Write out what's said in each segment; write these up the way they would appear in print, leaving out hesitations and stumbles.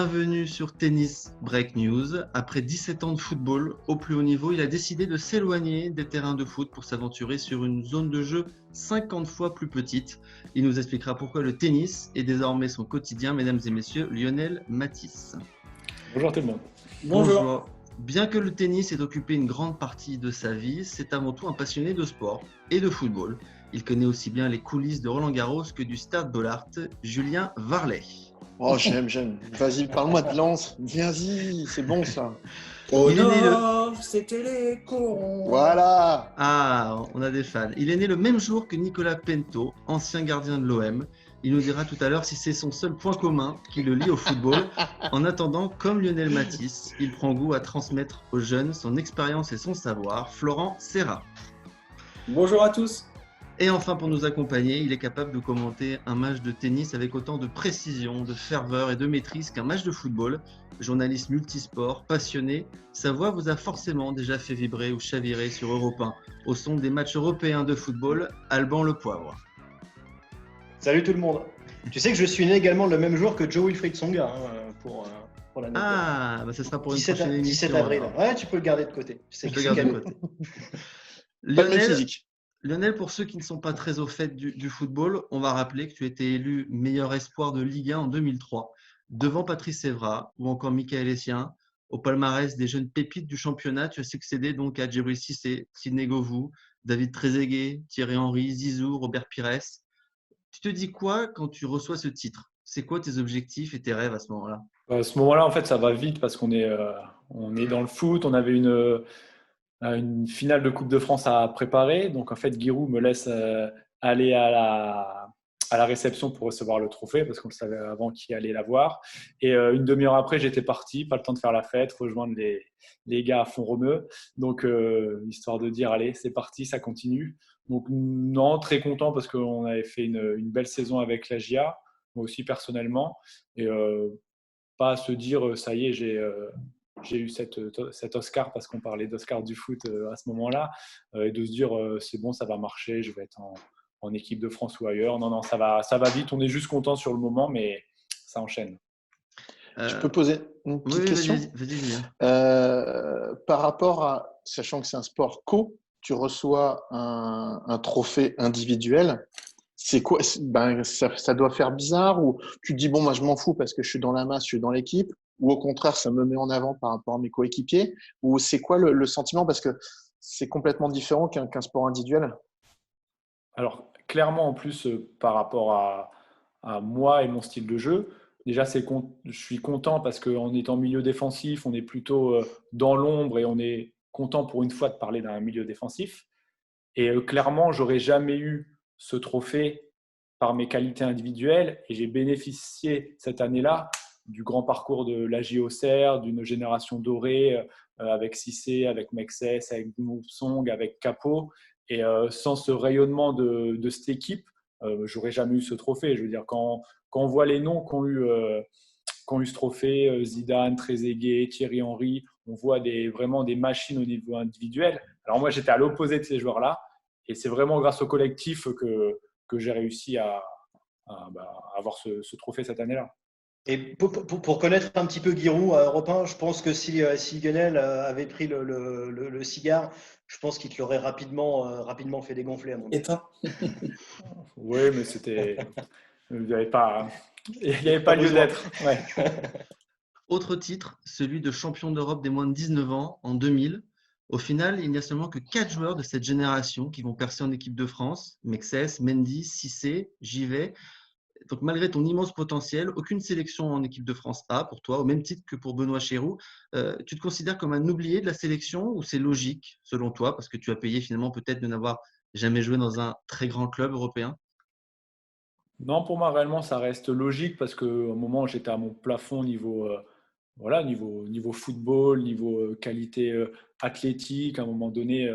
Bienvenue sur Tennis Break News. Après 17 ans de football au plus haut niveau, il a décidé de s'éloigner des terrains de foot pour s'aventurer sur une zone de jeu 50 fois plus petite. Il nous expliquera pourquoi le tennis est désormais son quotidien, mesdames et messieurs, Lionel Matisse. Bonjour tout le monde. Bonjour. Bien que le tennis ait occupé une grande partie de sa vie, c'est avant tout un passionné de sport et de football. Il connaît aussi bien les coulisses de Roland-Garros que du Stade Bollaert. Julien Varlet. Oh, j'aime. Vas-y, parle-moi de Lens. Vas-y, c'est bon ça. Au Il est né nord, c'était les corons. Voilà. Ah, on a des fans. Il est né le même jour que Nicolas Pinto, ancien gardien de l'OM. Il nous dira tout à l'heure si c'est son seul point commun qui le lie au football. En attendant, comme Lionel Matisse, il prend goût à transmettre aux jeunes son expérience et son savoir. Florent Serra. Bonjour à tous. Et enfin, pour nous accompagner, il est capable de commenter un match de tennis avec autant de précision, de ferveur et de maîtrise qu'un match de football. Journaliste multisport, passionné, sa voix vous a forcément déjà fait vibrer ou chavirer sur Europe 1 au son des matchs européens de football. Alban Le Poivre. Salut tout le monde. Tu sais que je suis né également le même jour que Joe Wilfried Tsonga pour l'anecdote. Ah, bah ce sera pour une 17, prochaine émission. 17 avril. Alors. Ouais, tu peux le garder de côté. Je le garde de côté. Pas de même physique. Lionel, pour ceux qui ne sont pas très au fait du football, on va rappeler que tu étais élu meilleur espoir de Ligue 1 en 2003, devant Patrice Evra ou encore Michael Essien. Au palmarès des jeunes pépites du championnat, tu as succédé donc à Djibril Cissé, Sidney Govou, David Trezeguet, Thierry Henry, Zizou, Robert Pires. Tu te dis quoi quand tu reçois ce titre? C'est quoi tes objectifs et tes rêves à ce moment-là? À ce moment-là, en fait, ça va vite parce qu'on est dans le foot. On avait une finale de Coupe de France à préparer. Donc, en fait, Giroud me laisse aller à la réception pour recevoir le trophée parce qu'on le savait avant qui allait l'avoir. Et une demi-heure après, j'étais parti. Pas le temps de faire la fête, rejoindre les gars à Font-Romeu. Donc, histoire de dire, allez, c'est parti, ça continue. Donc, non, très content parce qu'on avait fait une belle saison avec la GIA, moi aussi personnellement. Et pas à se dire, ça y est, j'ai eu cet Oscar parce qu'on parlait d'Oscar du foot à ce moment-là, et de se dire c'est bon, ça va marcher, je vais être en équipe de France ou ailleurs. Non, ça va vite, on est juste content sur le moment, mais ça enchaîne. Je peux poser une petite question. Vas-y, Julien. Par rapport à, sachant que c'est un sport co, tu reçois un trophée individuel. C'est quoi? Ça doit faire bizarre ou tu te dis bon, moi je m'en fous parce que je suis dans la masse, je suis dans l'équipe, ou au contraire ça me met en avant par rapport à mes coéquipiers, ou c'est quoi le sentiment parce que c'est complètement différent qu'un sport individuel. Alors, clairement, en plus, par rapport à moi et mon style de jeu, déjà, je suis content parce qu'en étant milieu défensif, on est plutôt dans l'ombre et on est content pour une fois de parler d'un milieu défensif. Et clairement, j'aurais jamais eu ce trophée par mes qualités individuelles et j'ai bénéficié cette année-là du grand parcours de la JOCR, d'une génération dorée avec Cissé, avec Mexès, avec Song, avec Capo. Et sans ce rayonnement de cette équipe, j'aurais jamais eu ce trophée. Je veux dire, quand on voit les noms qui ont eu ce trophée, Zidane, Trezeguet, Thierry Henry, on voit vraiment des machines au niveau individuel. Alors moi, j'étais à l'opposé de ces joueurs-là. Et c'est vraiment grâce au collectif que j'ai réussi à avoir ce trophée cette année-là. Et pour connaître un petit peu Giroud à Europe 1, je pense que si Lionel avait pris le cigare, je pense qu'il te l'aurait rapidement fait dégonfler à mon avis. Éteint. Oui, mais il n'y avait pas lieu d'être. Ouais. Autre titre, celui de champion d'Europe des moins de 19 ans en 2000. Au final, il n'y a seulement que 4 joueurs de cette génération qui vont percer en équipe de France. Mexès, Mendy, Cissé, Givet. Donc malgré ton immense potentiel, aucune sélection en équipe de France A pour toi, au même titre que pour Benoît Chéroux. Tu te considères comme un oublié de la sélection ou c'est logique selon toi parce que tu as payé finalement peut-être de n'avoir jamais joué dans un très grand club européen? Non, pour moi, réellement, ça reste logique parce qu'au moment où j'étais à mon plafond niveau football, niveau qualité athlétique, à un moment donné,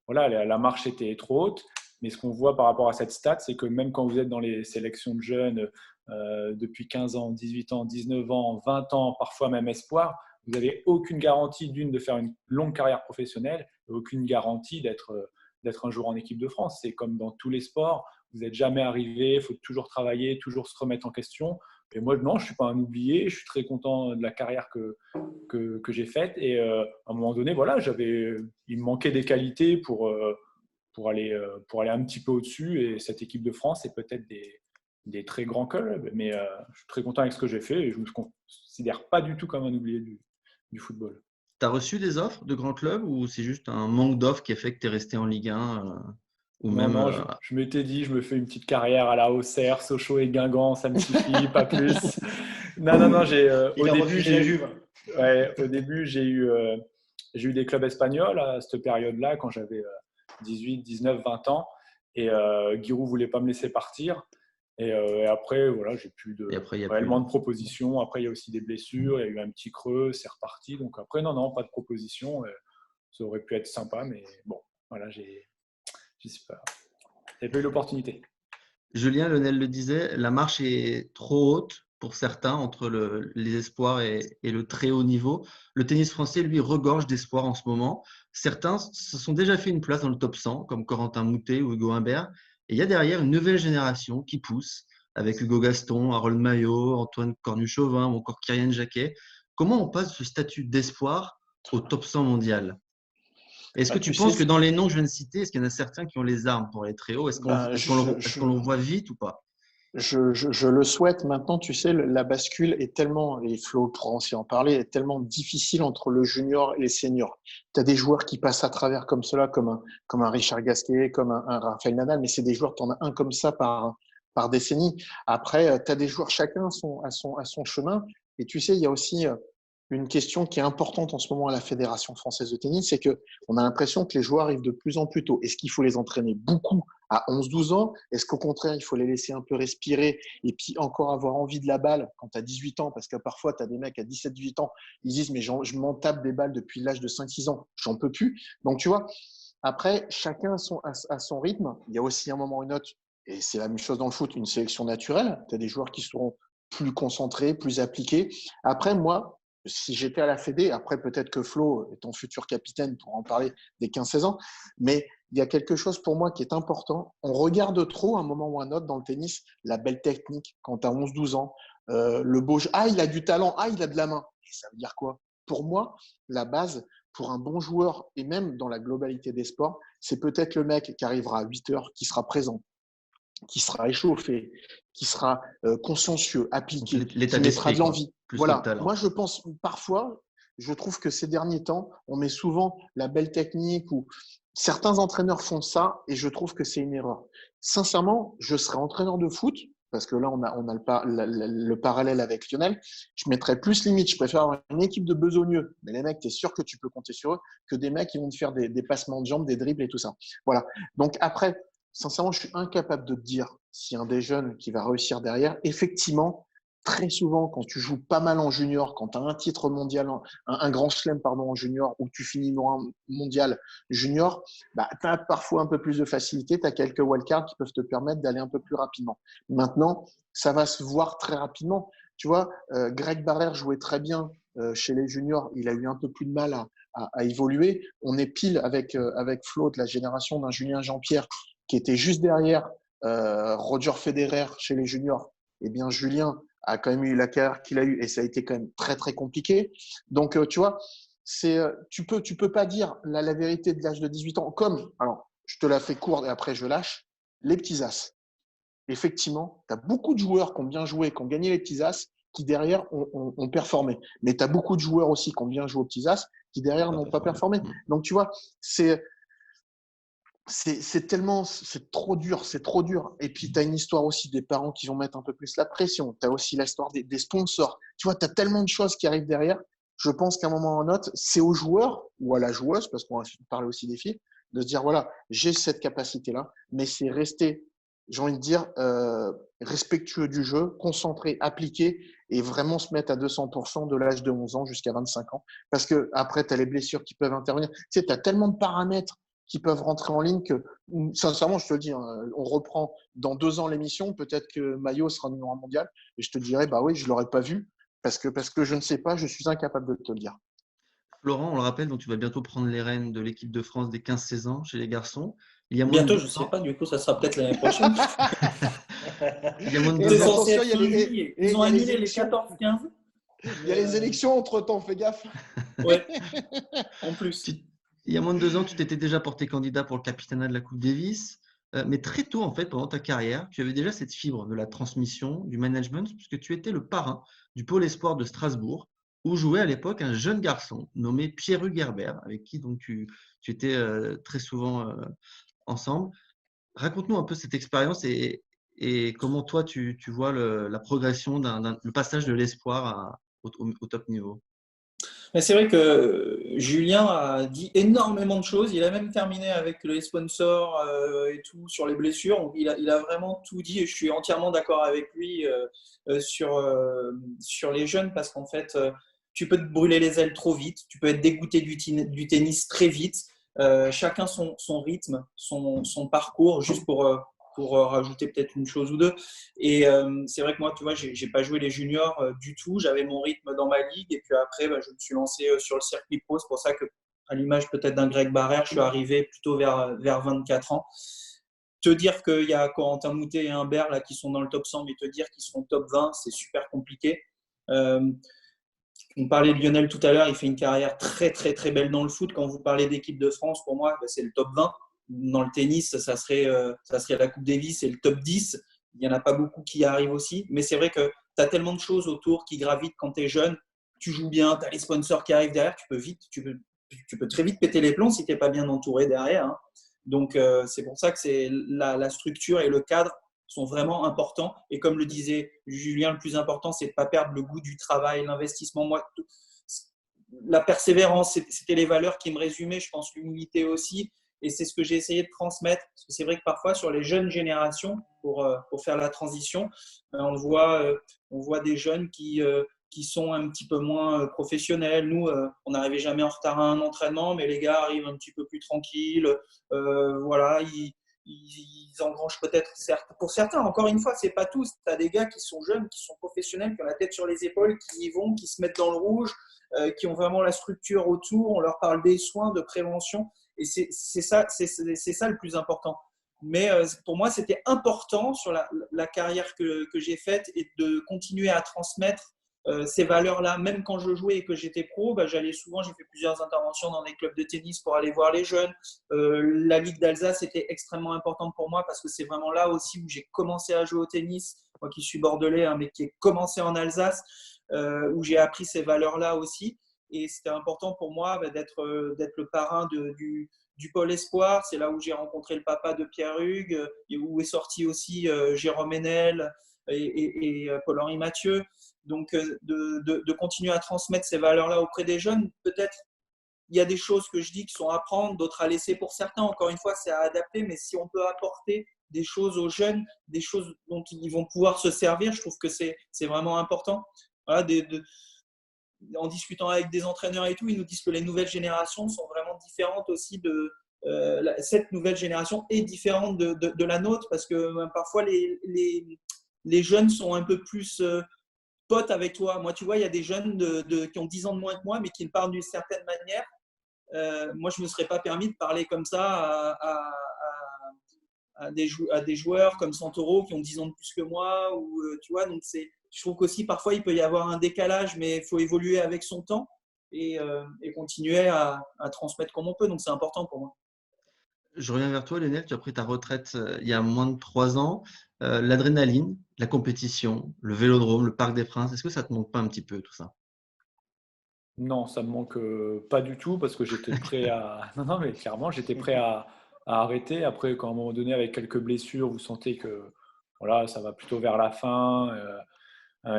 la marche était trop haute. Mais ce qu'on voit par rapport à cette stat, c'est que même quand vous êtes dans les sélections de jeunes depuis 15 ans, 18 ans, 19 ans, 20 ans, parfois même espoir, vous n'avez aucune garantie de faire une longue carrière professionnelle, et aucune garantie d'être un jour en équipe de France. C'est comme dans tous les sports, vous n'êtes jamais arrivé, il faut toujours travailler, toujours se remettre en question. Et moi, non, je ne suis pas un oublié. Je suis très content de la carrière que j'ai faite. Et à un moment donné, voilà, il me manquait des qualités pour aller un petit peu au-dessus. Et cette équipe de France, c'est peut-être des très grands clubs. Mais je suis très content avec ce que j'ai fait et je ne me considère pas du tout comme un oublié du football. Tu as reçu des offres de grands clubs ou c'est juste un manque d'offres qui a fait que tu es resté en Ligue 1 ou Non, même non, je m'étais dit, je me fais une petite carrière à la Auxerre, Sochaux et Guingamp, ça me suffit, pas plus. Non, Il a refusé la Juve. Au début, j'ai eu des clubs espagnols à cette période-là, quand j'avais 18, 19, 20 ans. Et Giroud ne voulait pas me laisser partir. Et après, voilà, j'ai plus Et après, il y a réellement plus de propositions. Après, il y a aussi des blessures, il y a eu un petit creux, c'est reparti. Donc après, non, pas de propositions. Ça aurait pu être sympa, mais bon, voilà, je sais pas. J'ai pas eu l'opportunité. Julien Lionel le disait, la marche est trop haute pour certains entre les espoirs et le très haut niveau. Le tennis français, lui, regorge d'espoirs en ce moment. Certains se sont déjà fait une place dans le top 100, comme Corentin Moutet ou Hugo Humbert. Et il y a derrière une nouvelle génération qui pousse, avec Hugo Gaston, Harold Mayot, Antoine Cornu-Chauvin ou encore Kyrian Jacquet. Comment on passe de ce statut d'espoir au top 100 mondial? Est-ce que tu penses que dans les noms que je viens de citer, est-ce qu'il y en a certains qui ont les armes pour aller très haut? Est-ce qu'on le voit vite ou pas? Je le souhaite. Maintenant, tu sais, la bascule est tellement, et Flo pourra aussi en parler, est tellement difficile entre le junior et les seniors. Tu as des joueurs qui passent à travers comme cela, comme un Richard Gasquet, comme un Rafael Nadal, mais c'est des joueurs, tu en as un comme ça par décennie. Après, tu as des joueurs, chacun à son chemin. Et tu sais, il y a aussi une question qui est importante en ce moment à la Fédération française de tennis, c'est que on a l'impression que les joueurs arrivent de plus en plus tôt. Est-ce qu'il faut les entraîner beaucoup à 11-12 ans? Est-ce qu'au contraire, il faut les laisser un peu respirer et puis encore avoir envie de la balle quand tu as 18 ans? Parce que parfois, tu as des mecs à 17-18 ans, ils disent mais je m'en tape des balles depuis l'âge de 5-6 ans, j'en peux plus. Donc tu vois, après, chacun à son rythme. Il y a aussi un moment ou une autre, et c'est la même chose dans le foot, une sélection naturelle. Tu as des joueurs qui seront plus concentrés, plus appliqués. Après, moi, si j'étais à la Fédé, après peut-être que Flo est ton futur capitaine pour en parler des 15-16 ans, mais il y a quelque chose pour moi qui est important. On regarde trop, à un moment ou à un autre, dans le tennis, la belle technique quand tu as 11-12 ans, le beau jeu. Ah, il a du talent, ah, il a de la main. Et ça veut dire quoi? Pour moi, la base pour un bon joueur, et même dans la globalité des sports, c'est peut-être le mec qui arrivera à 8 heures, qui sera présent, qui sera échauffé, qui sera consciencieux, appliqué, qui mettra de l'envie. Voilà. Moi, je pense parfois, je trouve que ces derniers temps, on met souvent la belle technique ou certains entraîneurs font ça et je trouve que c'est une erreur. Sincèrement, je serais entraîneur de foot parce que là, on a le parallèle avec Lionel. Je mettrais plus limite. Je préfère avoir une équipe de besogneux, mais les mecs, tu es sûr que tu peux compter sur eux, que des mecs qui vont te faire des passements de jambes, des dribbles et tout ça. Voilà. Donc après, sincèrement, je suis incapable de te dire si un des jeunes qui va réussir derrière, effectivement, très souvent, quand tu joues pas mal en junior, quand tu as un titre mondial, un grand chelem en junior, ou que tu finis mondial junior, bah, tu as parfois un peu plus de facilité, tu as quelques wildcards qui peuvent te permettre d'aller un peu plus rapidement. Maintenant, ça va se voir très rapidement. Tu vois, Greg Barrère jouait très bien chez les juniors, il a eu un peu plus de mal à évoluer. On est pile avec Flo de la génération d'un Julien Jean-Pierre qui était juste derrière Roger Federer chez les juniors. Eh bien, Julien a quand même eu la carrière qu'il a eue et ça a été quand même très, très compliqué. Donc, tu vois, tu peux pas dire la vérité de l'âge de 18 ans comme, alors, je te la fais courte et après je lâche, les petits as. Effectivement, tu as beaucoup de joueurs qui ont bien joué, qui ont gagné les petits as, qui derrière ont performé. Mais tu as beaucoup de joueurs aussi qui ont bien joué aux petits as, qui derrière n'ont pas performé. Donc, tu vois, c'est trop dur, c'est trop dur. Et puis, tu as une histoire aussi des parents qui vont mettre un peu plus la pression. Tu as aussi l'histoire des sponsors. Tu vois, tu as tellement de choses qui arrivent derrière. Je pense qu'à un moment ou à un autre, c'est au joueur ou à la joueuse, parce qu'on va parler aussi des filles, de se dire, voilà, j'ai cette capacité-là, mais c'est rester, j'ai envie de dire, respectueux du jeu, concentré, appliqué et vraiment se mettre à 200% de l'âge de 11 ans jusqu'à 25 ans. Parce que après, tu as les blessures qui peuvent intervenir. Tu sais, tu as tellement de paramètres qui peuvent rentrer en ligne que, sincèrement, je te le dis, hein, on reprend dans 2 ans l'émission, peut-être que Maillot sera numéro 1 mondial, et je te dirais, bah oui, je ne l'aurais pas vu, parce que je ne sais pas, je suis incapable de te le dire. Florent, on le rappelle, donc tu vas bientôt prendre les rênes de l'équipe de France des 15-16 ans chez les garçons. Il y a bientôt, je ne sais pas, du coup, ça sera peut-être l'année prochaine. Il y a moins de Et deux C'est ans. censé attention, être lundi. Ils ont annulé les 14-15. Il y a les élections entre-temps, fais gaffe. Ouais, en plus. Il y a moins de 2 ans, tu t'étais déjà porté candidat pour le capitana de la Coupe Davis. Mais très tôt, en fait, pendant ta carrière, tu avais déjà cette fibre de la transmission, du management, puisque tu étais le parrain du pôle espoir de Strasbourg, où jouait à l'époque un jeune garçon nommé Pierre-Hugues Herbert, avec qui donc, tu étais très souvent ensemble. Raconte-nous un peu cette expérience et comment toi, tu vois la progression, le passage de l'espoir au top niveau. Mais c'est vrai que Julien a dit énormément de choses. Il a même terminé avec les sponsors et tout sur les blessures. Donc, il a vraiment tout dit et je suis entièrement d'accord avec lui sur les jeunes parce qu'en fait, tu peux te brûler les ailes trop vite. Tu peux être dégoûté du tennis très vite. Chacun son rythme, son parcours, juste pour rajouter peut-être une chose ou deux. Et c'est vrai que moi, tu vois, j'ai pas joué les juniors du tout. J'avais mon rythme dans ma ligue. Et puis après, je me suis lancé sur le circuit pro. C'est pour ça que, à l'image peut-être d'un Greg Barrère, je suis arrivé plutôt vers 24 ans. Te dire qu'il y a Corentin Moutet et Humbert là, qui sont dans le top 100, mais te dire qu'ils seront top 20, c'est super compliqué. On parlait de Lionel tout à l'heure, il fait une carrière très, très, très belle dans le foot. Quand vous parlez d'équipe de France, pour moi, c'est le top 20. Dans le tennis, ça serait la Coupe Davis et le top 10. Il n'y en a pas beaucoup qui y arrivent aussi. Mais c'est vrai que tu as tellement de choses autour qui gravitent quand tu es jeune. Tu joues bien, tu as les sponsors qui arrivent derrière. Tu peux très vite péter les plombs si tu n'es pas bien entouré derrière. Hein. Donc, c'est pour ça que c'est la structure et le cadre sont vraiment importants. Et comme le disait Julien, le plus important, c'est de ne pas perdre le goût du travail, l'investissement. Moi, la persévérance, c'était les valeurs qui me résumaient, je pense, l'humilité aussi. Et c'est ce que j'ai essayé de transmettre. Parce que c'est vrai que parfois, sur les jeunes générations, pour faire la transition, on voit des jeunes qui sont un petit peu moins professionnels. Nous, on n'arrivait jamais en retard à un entraînement, mais les gars arrivent un petit peu plus tranquilles. Voilà, ils engrangent peut-être, pour certains, encore une fois, c'est pas tous. Tu as des gars qui sont jeunes, qui sont professionnels, qui ont la tête sur les épaules, qui y vont, qui se mettent dans le rouge, qui ont vraiment la structure autour. On leur parle des soins, de prévention. Et c'est ça le plus important. Mais pour moi, c'était important sur la carrière que j'ai faite et de continuer à transmettre ces valeurs-là. Même quand je jouais et que j'étais pro, j'allais souvent, j'ai fait plusieurs interventions dans des clubs de tennis pour aller voir les jeunes. La Ligue d'Alsace était extrêmement importante pour moi parce que c'est vraiment là aussi où j'ai commencé à jouer au tennis. Moi qui suis bordelais, hein, mais qui ai commencé en Alsace, où j'ai appris ces valeurs-là aussi. Et c'était important pour moi d'être le parrain du pôle espoir. C'est là où j'ai rencontré le papa de Pierre-Hugues, où est sorti aussi Jérôme Henel et Paul-Henri Mathieu. Donc, de continuer à transmettre ces valeurs-là auprès des jeunes, peut-être il y a des choses que je dis qui sont à prendre, d'autres à laisser pour certains. Encore une fois, c'est à adapter, mais si on peut apporter des choses aux jeunes, des choses dont ils vont pouvoir se servir, je trouve que c'est vraiment important. Voilà, en discutant avec des entraîneurs et tout, ils nous disent que les nouvelles générations sont vraiment différentes aussi cette nouvelle génération est différente de la nôtre parce que parfois les jeunes sont un peu plus potes avec toi. Moi, tu vois, il y a des jeunes qui ont 10 ans de moins que moi, mais qui me parlent d'une certaine manière. Moi, je ne me serais pas permis de parler comme ça à des joueurs comme Santoro qui ont 10 ans de plus que moi. Tu vois, donc je trouve qu'aussi, parfois, il peut y avoir un décalage, mais il faut évoluer avec son temps et continuer à transmettre comme on peut. Donc, c'est important pour moi. Je reviens vers toi, Lionel. Tu as pris ta retraite il y a moins de 3 ans. L'adrénaline, la compétition, le vélodrome, le Parc des Princes, est-ce que ça te manque pas un petit peu tout ça? Non, ça me manque pas du tout parce que j'étais prêt à. Non, non, mais clairement, j'étais prêt à arrêter. Après, quand à un moment donné, avec quelques blessures, vous sentez que voilà, ça va plutôt vers la fin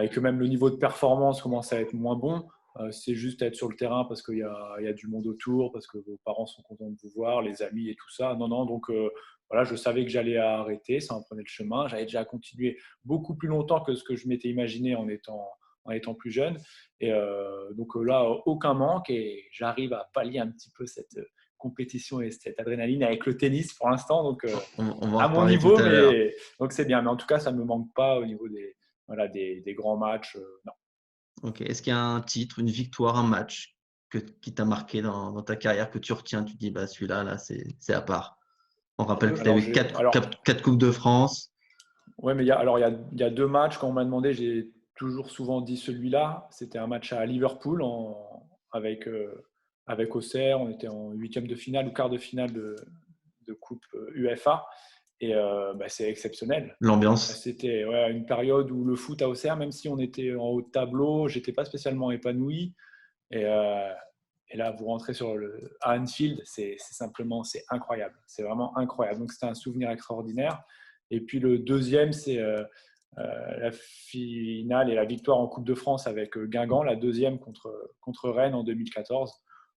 et que même le niveau de performance commence à être moins bon. C'est juste être sur le terrain parce qu'il y a du monde autour, parce que vos parents sont contents de vous voir, les amis et tout ça. Non, non, donc voilà, je savais que j'allais arrêter, ça en prenait le chemin. J'avais déjà continué beaucoup plus longtemps que ce que je m'étais imaginé en étant plus jeune. Et donc là, aucun manque et j'arrive à pallier un petit peu cette compétition et cette adrénaline avec le tennis pour l'instant. Donc On va en à mon reparler niveau, tout à l'heure. mais donc c'est bien. Mais en tout cas, ça ne me manque pas au niveau des grands matchs. Non. Ok. Est-ce qu'il y a un titre, une victoire, un match qui t'a marqué dans ta carrière, que tu retiens, tu te dis, bah, celui-là, là, c'est à part. On rappelle que tu Alors, avais quatre Coupes de France. Ouais, mais il y a deux matchs. Quand on m'a demandé, j'ai toujours souvent dit celui-là. C'était un match à Liverpool avec Auxerre. On était en huitième de finale ou quart de finale de Coupe UEFA. Et c'est exceptionnel. L'ambiance. C'était une période où le foot à Auxerre, même si on était en haut de tableau, j'étais pas spécialement épanoui. Et, euh, et là, vous rentrez à Anfield, c'est incroyable. C'est vraiment incroyable. Donc, c'était un souvenir extraordinaire. Et puis, le deuxième, c'est la finale et la victoire en Coupe de France avec Guingamp, la deuxième contre Rennes en 2014.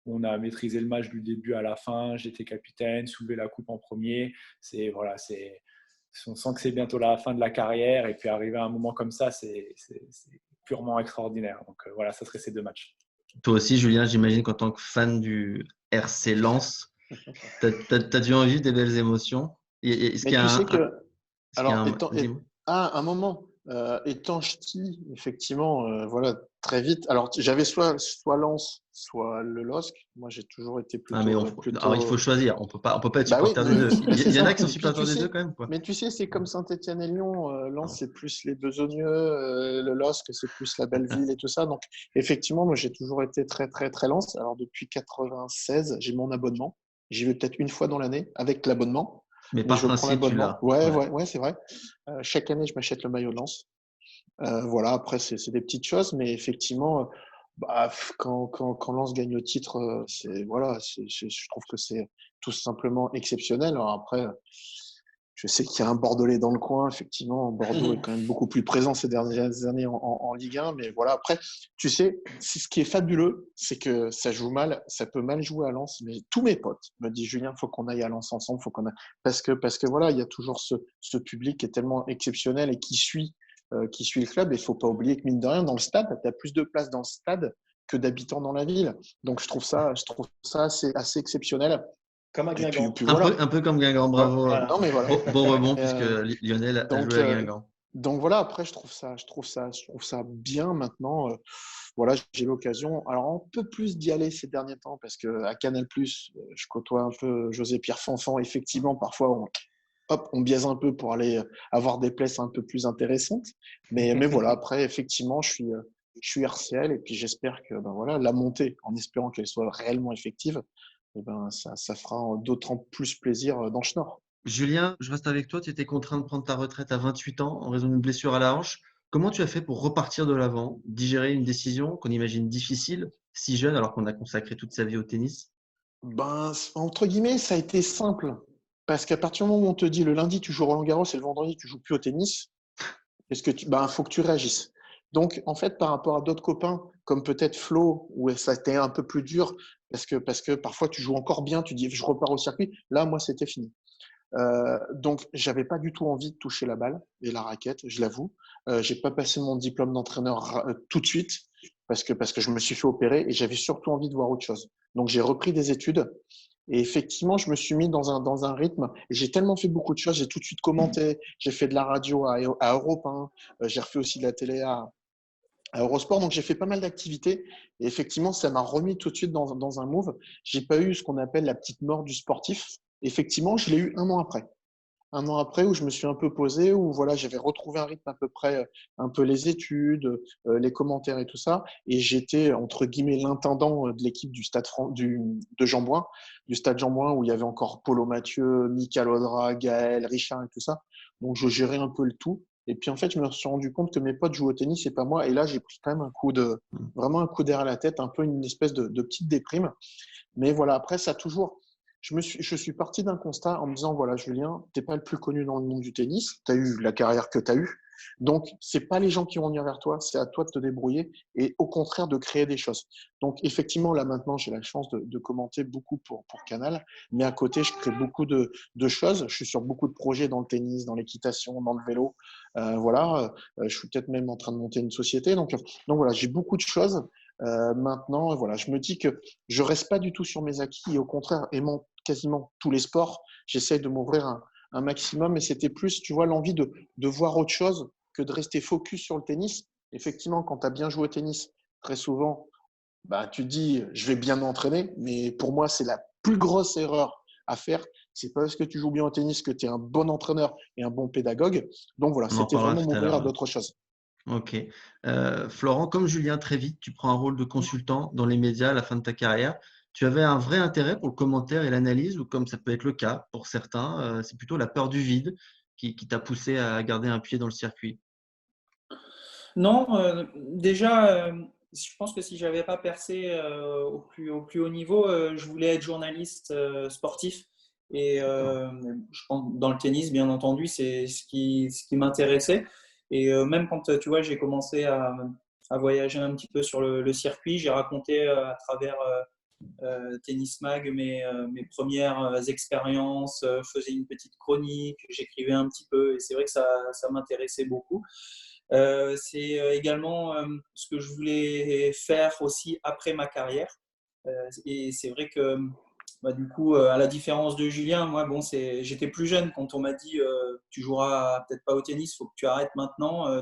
On a maîtrisé le match du début à la fin. J'étais capitaine, soulevé la coupe en premier. On sent que c'est bientôt la fin de la carrière. Et puis, arriver à un moment comme ça, c'est purement extraordinaire. Donc, ça serait ces deux matchs. Toi aussi, Julien, j'imagine qu'en tant que fan du RC Lens, tu as dû en vivre des belles émotions. Est-ce Mais qu'il y a tu sais que, est-ce qu'il y a alors, dis-moi. un moment, étant ch'ti, effectivement, voilà, très vite. Alors, j'avais soit Lens, soit le LOSC. Moi, j'ai toujours été Ah, mais alors, il faut choisir. On peut pas être Bah oui, supporter des deux. mais c'est Il y en ça. a qui sont Et puis, supporters des deux quand même, quoi. mais tu sais, c'est comme Saint-Étienne et Lyon. Lens, c'est plus les besogneux. Le LOSC, c'est plus la belle ville et tout ça. Donc, effectivement, moi, j'ai toujours été très, très, très Lens. Alors, depuis 96, j'ai mon abonnement. J'y vais peut-être une fois dans l'année avec l'abonnement. Mais Mais par je prends principe, tu l'abonnement. l'as. Ouais, c'est vrai. Chaque année, je m'achète le maillot de Lens. Voilà, après, c'est des petites choses, mais effectivement, quand Lens gagne le titre, je trouve que c'est tout simplement exceptionnel. Alors après, je sais qu'il y a un Bordelais dans le coin. Effectivement, Bordeaux est quand même beaucoup plus présent ces dernières années en Ligue 1. Mais voilà, après, tu sais, ce qui est fabuleux, c'est que ça joue mal, ça peut mal jouer à Lens. Mais tous mes potes me disent, Julien, faut qu'on aille à Lens ensemble, parce que voilà, il y a toujours ce public qui est tellement exceptionnel et qui suit le club. Et il ne faut pas oublier que, mine de rien, dans le stade, tu as plus de place dans le stade que d'habitants dans la ville. Donc, je trouve ça assez exceptionnel. Comme à Et puis, Guingamp. puis voilà. Un peu comme Guingamp, bravo. Voilà. Non, mais voilà. Beau rebond puisque Euh, Lionel a donc, joué à Guingamp. donc voilà, après, je trouve ça bien maintenant. Voilà, j'ai l'occasion. Alors, un peu plus d'y aller ces derniers temps parce qu'à Canal+, je côtoie un peu José-Pierre Fanfan. Effectivement, parfois, on biaise un peu pour aller avoir des places un peu plus intéressantes. Mais voilà, après, effectivement, je suis RCL et puis j'espère que voilà, la montée, en espérant qu'elle soit réellement effective, ça fera d'autant plus plaisir dans Schnorr. Julien, je reste avec toi. Tu étais contraint de prendre ta retraite à 28 ans en raison d'une blessure à la hanche. Comment tu as fait pour repartir de l'avant, digérer une décision qu'on imagine difficile, si jeune, alors qu'on a consacré toute sa vie au tennis? Entre guillemets, ça a été simple. Parce qu'à partir du moment où on te dit le lundi, tu joues Roland-Garros et le vendredi, tu joues plus au tennis, faut que tu réagisses. Donc, en fait, par rapport à d'autres copains, comme peut-être Flo, où ça a été un peu plus dur, parce que parfois tu joues encore bien, tu dis je repars au circuit. Là, moi, c'était fini. Donc, j'avais pas du tout envie de toucher la balle et la raquette, je l'avoue. J'ai pas passé mon diplôme d'entraîneur tout de suite parce que je me suis fait opérer et j'avais surtout envie de voir autre chose. Donc, j'ai repris des études et effectivement, je me suis mis dans un rythme. Et j'ai tellement fait beaucoup de choses. J'ai tout de suite commenté. J'ai fait de la radio à Europe 1. J'ai refait aussi de la télé à Eurosport. Donc, j'ai fait pas mal d'activités. Et effectivement, ça m'a remis tout de suite dans un move. J'ai pas eu ce qu'on appelle la petite mort du sportif. Effectivement, je l'ai eu un an après. Un an après, où je me suis un peu posé, où voilà, j'avais retrouvé un rythme à peu près, un peu les études, les commentaires et tout ça. Et j'étais, entre guillemets, l'intendant de l'équipe de Jean-Bouin, du stade Jean-Bouin, où il y avait encore Polo Mathieu, Mickaël Audra, Gaël, Richard et tout ça. Donc, je gérais un peu le tout. Et puis, en fait, je me suis rendu compte que mes potes jouaient au tennis et pas moi. Et là, j'ai pris quand même vraiment un coup d'air à la tête, un peu une espèce de petite déprime. Mais voilà, après, ça a toujours. Je suis parti d'un constat en me disant, voilà, Julien, tu n'es pas le plus connu dans le monde du tennis, tu as eu la carrière que tu as eue, donc ce n'est pas les gens qui vont venir vers toi, c'est à toi de te débrouiller et au contraire de créer des choses. Donc effectivement, là maintenant, j'ai la chance de commenter beaucoup pour Canal, mais à côté, je crée beaucoup de choses, je suis sur beaucoup de projets dans le tennis, dans l'équitation, dans le vélo, voilà, je suis peut-être même en train de monter une société, donc voilà, j'ai beaucoup de choses. Maintenant, voilà, je me dis que je reste pas du tout sur mes acquis et au contraire, aimant quasiment tous les sports, j'essaie de m'ouvrir un maximum et c'était plus, tu vois, l'envie de voir autre chose que de rester focus sur le tennis. Effectivement, quand tu as bien joué au tennis, très souvent, tu te dis, je vais bien m'entraîner, mais pour moi, c'est la plus grosse erreur à faire, C'est pas parce que tu joues bien au tennis que tu es un bon entraîneur et un bon pédagogue. Donc voilà, On en c'était parlera vraiment tout à m'ouvrir à l'heure. d'autres choses. Ok. Florent, comme Julien, très vite, tu prends un rôle de consultant dans les médias à la fin de ta carrière. Tu avais un vrai intérêt pour le commentaire et l'analyse, ou comme ça peut être le cas pour certains, c'est plutôt la peur du vide qui t'a poussé à garder un pied dans le circuit. Non, déjà, je pense que si j'avais pas percé au plus haut niveau, je voulais être journaliste sportif. Et D'accord. je pense dans le tennis, bien entendu, c'est ce qui m'intéressait. Et même quand tu vois, j'ai commencé à voyager un petit peu sur le circuit, j'ai raconté à travers Tennis Mag mes premières expériences, je faisais une petite chronique, j'écrivais un petit peu et c'est vrai que ça m'intéressait beaucoup. C'est également ce que je voulais faire aussi après ma carrière. Et c'est vrai que bah, du coup, à la différence de Julien, moi, bon, j'étais plus jeune quand on m'a dit tu joueras peut-être pas au tennis, il faut que tu arrêtes maintenant.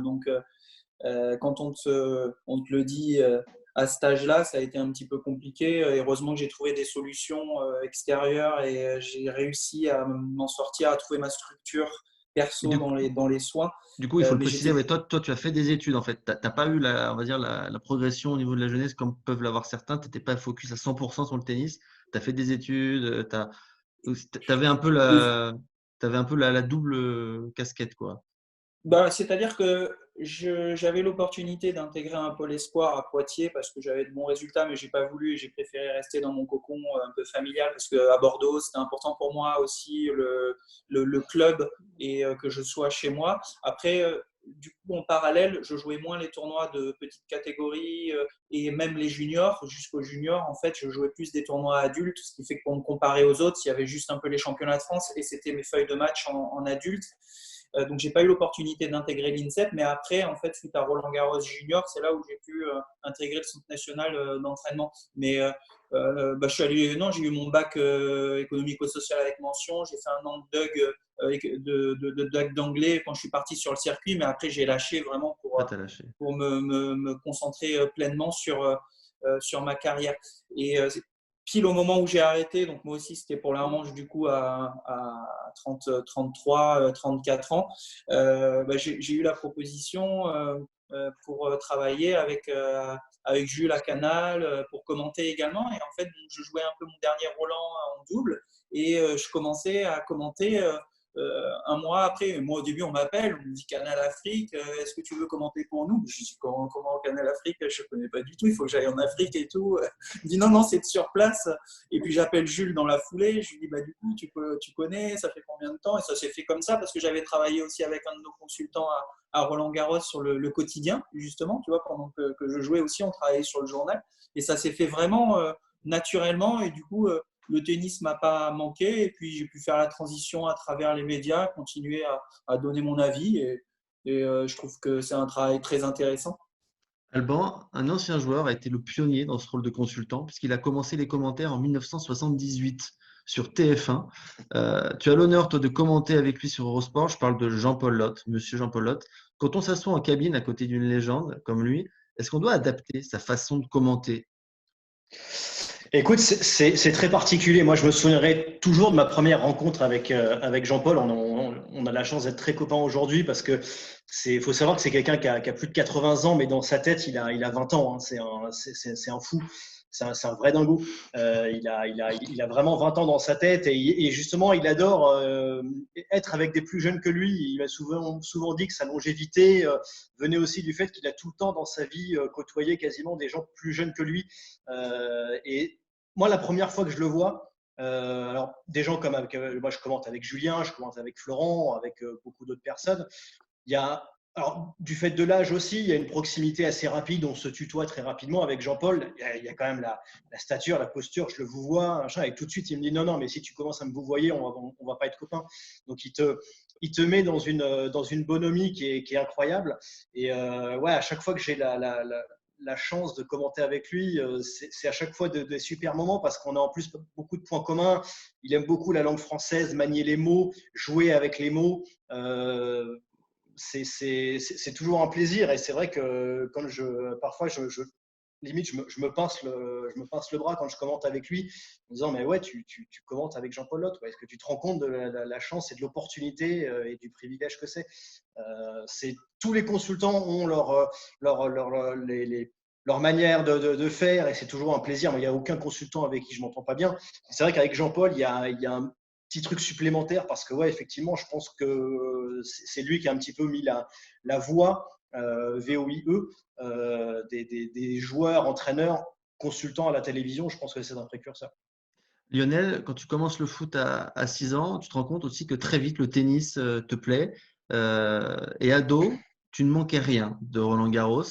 Quand on te le dit à cet âge-là, ça a été un petit peu compliqué. Et heureusement que j'ai trouvé des solutions extérieures et j'ai réussi à m'en sortir, à trouver ma structure perso Du, dans les soins. du coup, il faut le Mais préciser, j'étais ouais, toi, tu as fait des études en fait. Tu n'as pas eu on va dire, la progression au niveau de la jeunesse comme peuvent l'avoir certains. Tu n'étais pas focus à 100% sur le tennis. Tu as fait des études, tu avais un peu la double casquette, quoi. Bah, c'est-à-dire que j'avais l'opportunité d'intégrer un pôle espoir à Poitiers parce que j'avais de bons résultats, mais j'ai pas voulu et j'ai préféré rester dans mon cocon un peu familial parce qu'à Bordeaux, c'était important pour moi aussi le club et que je sois chez moi. Après, du coup, en parallèle, je jouais moins les tournois de petite catégorie et même les juniors. Jusqu'aux juniors, en fait, je jouais plus des tournois adultes, ce qui fait que pour me comparer aux autres, il y avait juste un peu les championnats de France et c'était mes feuilles de match en adulte. Donc, j'ai pas eu l'opportunité d'intégrer l'INSEP, mais après, en fait, suite à Roland Garros Junior, c'est là où j'ai pu intégrer le Centre national d'entraînement. Mais bah, je suis allé, non, j'ai eu mon bac économico-social avec mention. J'ai fait un an de DUG, de DUG d'anglais quand je suis parti sur le circuit, mais après, j'ai lâché vraiment Après, tu as lâché. pour me concentrer pleinement sur ma carrière. Et pile au moment où j'ai arrêté, donc moi aussi c'était pour la manche du coup à 30, 33, 34 ans, bah, j'ai eu la proposition pour travailler avec Jules à Canal, pour commenter également. Et en fait, donc, je jouais un peu mon dernier Roland en double et je commençais à commenter un mois après. Moi, au début, on m'appelle, on me dit Canal Afrique, est-ce que tu veux commenter pour nous? Je dis comment Canal Afrique? Je ne connais pas du tout, il faut que j'aille en Afrique et tout. Il me dit non, c'est sur place. Et puis j'appelle Jules dans la foulée, je lui dis bah, du coup, tu connais, ça fait combien de temps? Et ça s'est fait comme ça parce que j'avais travaillé aussi avec un de nos consultants à Roland Garros sur le quotidien, justement, tu vois, pendant que je jouais aussi, on travaillait sur le journal. Et ça s'est fait vraiment naturellement. Et du coup, le tennis m'a pas manqué. Et puis, j'ai pu faire la transition à travers les médias, continuer à donner mon avis. Et je trouve que c'est un travail très intéressant. Alban, un ancien joueur, a été le pionnier dans ce rôle de consultant puisqu'il a commencé les commentaires en 1978 sur TF1. Tu as l'honneur, toi, de commenter avec lui sur Eurosport. Je parle de Jean-Paul Lotte, monsieur Jean-Paul Lotte. Quand on s'assoit en cabine à côté d'une légende comme lui, est-ce qu'on doit adapter sa façon de commenter? Écoute, c'est très particulier. Moi, je me souviendrai toujours de ma première rencontre avec Jean-Paul. On a la chance d'être très copains aujourd'hui parce que faut savoir que c'est quelqu'un qui a plus de 80 ans, mais dans sa tête, il a 20 ans. Hein. C'est un fou. C'est un vrai dingo. Il a vraiment 20 ans dans sa tête et justement, il adore être avec des plus jeunes que lui. Il m'a souvent dit que sa longévité venait aussi du fait qu'il a tout le temps dans sa vie côtoyé quasiment des gens plus jeunes que lui. Et moi, la première fois que je le vois, alors des gens comme moi, je commente avec Julien, je commente avec Florent, avec beaucoup d'autres personnes. Il y a, alors, du fait de l'âge aussi, il y a une proximité assez rapide. On se tutoie très rapidement avec Jean-Paul. Il y a quand même la stature, la posture. Je le vous vois, et tout de suite, il me dit non, mais si tu commences à me vous voyer, on va pas être copains. Donc, il te met dans une bonhomie qui est incroyable. Et ouais, à chaque fois que j'ai la chance de commenter avec lui, c'est à chaque fois des super moments parce qu'on a en plus beaucoup de points communs. Il aime beaucoup la langue française, manier les mots, jouer avec les mots. C'est toujours un plaisir et c'est vrai que parfois limite, je me pince le bras quand je commente avec lui, en disant, mais ouais, tu commentes avec Jean-Paul Lotte. Ouais. Est-ce que tu te rends compte de la chance et de l'opportunité et du privilège que c'est tous les consultants ont leur manière de faire et c'est toujours un plaisir. Il n'y a aucun consultant avec qui je m'entends pas bien. C'est vrai qu'avec Jean-Paul, il y a un petit truc supplémentaire parce que, ouais, effectivement, je pense que c'est lui qui a un petit peu mis la voix VOIE des joueurs, entraîneurs, consultants à la télévision. Je pense que c'est un précurseur. Lionel, quand tu commences le foot à 6 ans, tu te rends compte aussi que très vite le tennis te plaît. Et ado, tu ne manquais rien de Roland-Garros.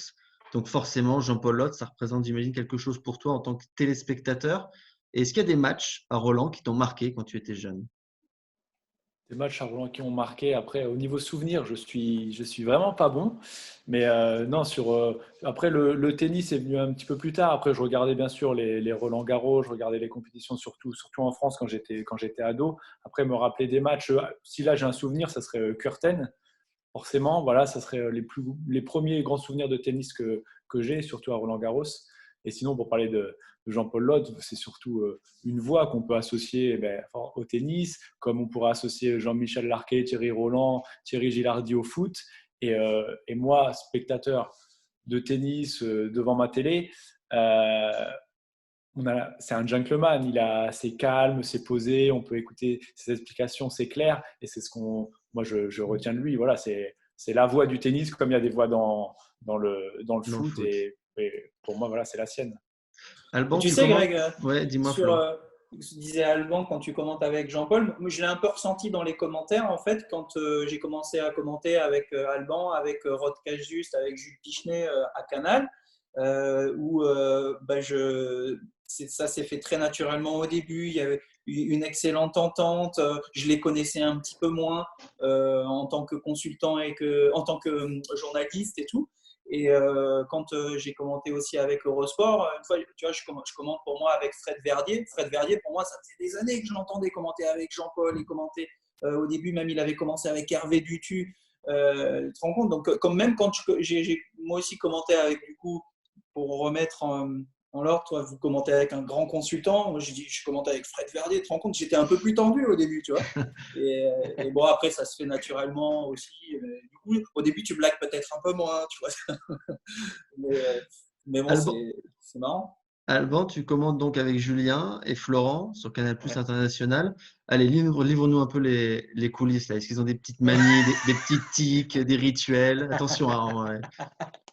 Donc forcément, Jean-Paul Lotte, ça représente, j'imagine, quelque chose pour toi en tant que téléspectateur. Et est-ce qu'il y a des matchs à Roland qui t'ont marqué quand tu étais jeune? Des matchs à Roland qui ont marqué. Après, au niveau souvenir, je suis vraiment pas bon. Mais non, après, le tennis est venu un petit peu plus tard. Après, je regardais bien sûr les Roland Garros, je regardais les compétitions surtout en France quand j'étais ado. Après, me rappeler des matchs, si là j'ai un souvenir, ça serait Kurten. Forcément, voilà, ça serait les premiers grands souvenirs de tennis que j'ai, surtout à Roland Garros. Et sinon, pour parler de Jean-Paul Lotte, c'est surtout une voix qu'on peut associer au tennis, comme on pourrait associer Jean-Michel Larquet, Thierry Roland, Thierry Gilardi au foot. Et moi, spectateur de tennis devant ma télé, c'est un gentleman. C'est calme, c'est posé, on peut écouter ses explications, c'est clair. Et c'est moi, je retiens de lui. Voilà, c'est la voix du tennis, comme il y a des voix dans le foot. Et pour moi, voilà, c'est la sienne. Alban, tu sais, Greg, ouais, dis-moi, Flo. Je disais Alban, quand tu commentes avec Jean-Paul, moi je l'ai un peu ressenti dans les commentaires en fait, quand j'ai commencé à commenter avec Alban, avec Rod Cajuste, avec Jules Pichenet à Canal, où ça s'est fait très naturellement au début. Il y avait eu une excellente entente. Je les connaissais un petit peu moins en tant que consultant en tant que journaliste et tout. Et quand j'ai commenté aussi avec Eurosport, une fois, tu vois, je commente pour moi avec Fred Verdier. Fred Verdier, pour moi, ça faisait des années que je l'entendais commenter avec Jean-Paul. Il commentait au début, même il avait commencé avec Hervé Dutu. Tu te rends compte? Donc, même quand j'ai moi aussi commenté avec, du coup, pour remettre en l'ordre, toi, vous commentez avec un grand consultant. Moi, je commente avec Fred Verdier. Tu te rends compte? J'étais un peu plus tendu au début, tu vois. Et bon, après, ça se fait naturellement aussi. Du coup, au début, tu blagues peut-être un peu moins, tu vois. mais bon, c'est marrant. Alban, tu commentes donc avec Julien et Florent sur Canal+ International. Allez, livre-nous un peu les coulisses là. Est-ce qu'ils ont des petites manies, des petites tics, des rituels? Attention, hein,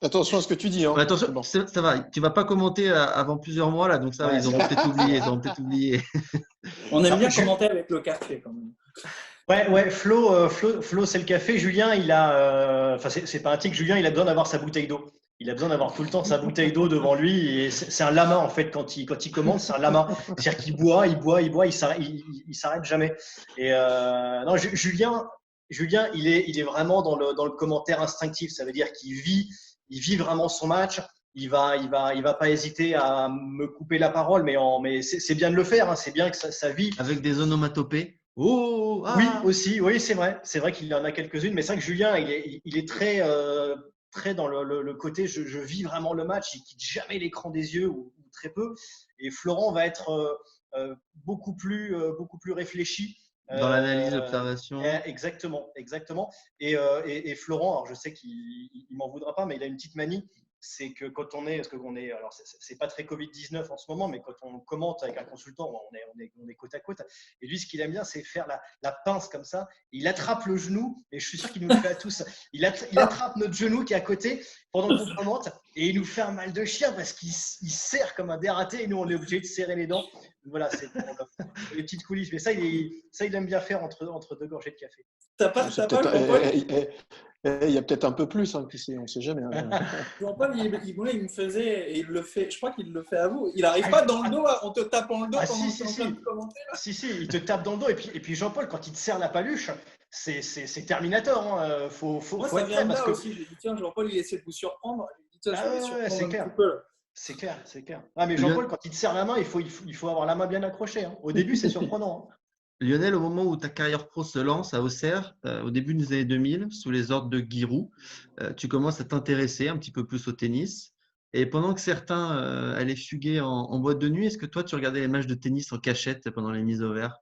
Attention à ce que tu dis. Hein. Ouais, attention, ça va. Tu vas pas commenter avant plusieurs mois là, donc ça va. Ils auront peut-être oublié. On aime bien commenter avec le café quand même. Ouais, Flo, c'est le café. Julien, il a, enfin, c'est pas un tic. Julien, il a besoin d'avoir sa bouteille d'eau. Il a besoin d'avoir tout le temps sa bouteille d'eau devant lui. Et c'est un lama en fait quand il commence, c'est un lama. C'est-à-dire qu'il boit, il s'arrête jamais. Et non, Julien, il est vraiment dans le commentaire instinctif. Ça veut dire qu'il vit vraiment son match. Il va pas hésiter à me couper la parole, mais c'est bien de le faire. Hein, c'est bien que ça vit. Avec des onomatopées. Oh, ah. Oui, aussi, oui, c'est vrai. C'est vrai qu'il en a quelques-unes, mais c'est vrai que Julien, il est très dans le côté je vis vraiment le match, il quitte jamais l'écran des yeux ou très peu. Et Florent va être beaucoup plus réfléchi. Dans l'analyse, l'observation. Exactement. Et Florent, alors je sais qu'il m'en voudra pas, mais il a une petite manie. C'est que quand alors c'est pas très Covid-19 en ce moment, mais quand on commente avec un consultant, on est côte à côte. Et lui, ce qu'il aime bien, c'est faire la pince comme ça. Il attrape le genou, et je suis sûr qu'il nous le fait à tous. Il attrape notre genou qui est à côté pendant qu'on commente, et il nous fait un mal de chien parce qu'il serre comme un dératé, et nous, on est obligé de serrer les dents. Voilà, c'est les petites coulisses. Mais ça, il aime bien faire entre deux gorgées de café. T'as pas il y a peut-être un peu plus, hein, on ne sait jamais. Hein. Jean-Paul, il me faisait, et il le fait, je crois qu'il le fait à vous. Il n'arrive pas dans le dos, on te tape dans le dos pendant que tu es en train de commenter. Si, il te tape dans le dos. Et puis Jean-Paul, quand il te serre la paluche, c'est Terminator. Hein. Faut moi, ça vient de là aussi. J'ai dit, tiens, Jean-Paul, il essaie de vous surprendre. C'est clair. Ah, mais Jean-Paul, quand il te serre la main, il faut avoir la main bien accrochée. Hein. Au début, c'est surprenant. Hein. Lionel, au moment où ta carrière pro se lance à Auxerre, au début des années 2000, sous les ordres de Giroud, tu commences à t'intéresser un petit peu plus au tennis. Et pendant que certains allaient fuguer en boîte de nuit, est-ce que toi, tu regardais les matchs de tennis en cachette pendant les mises au vert?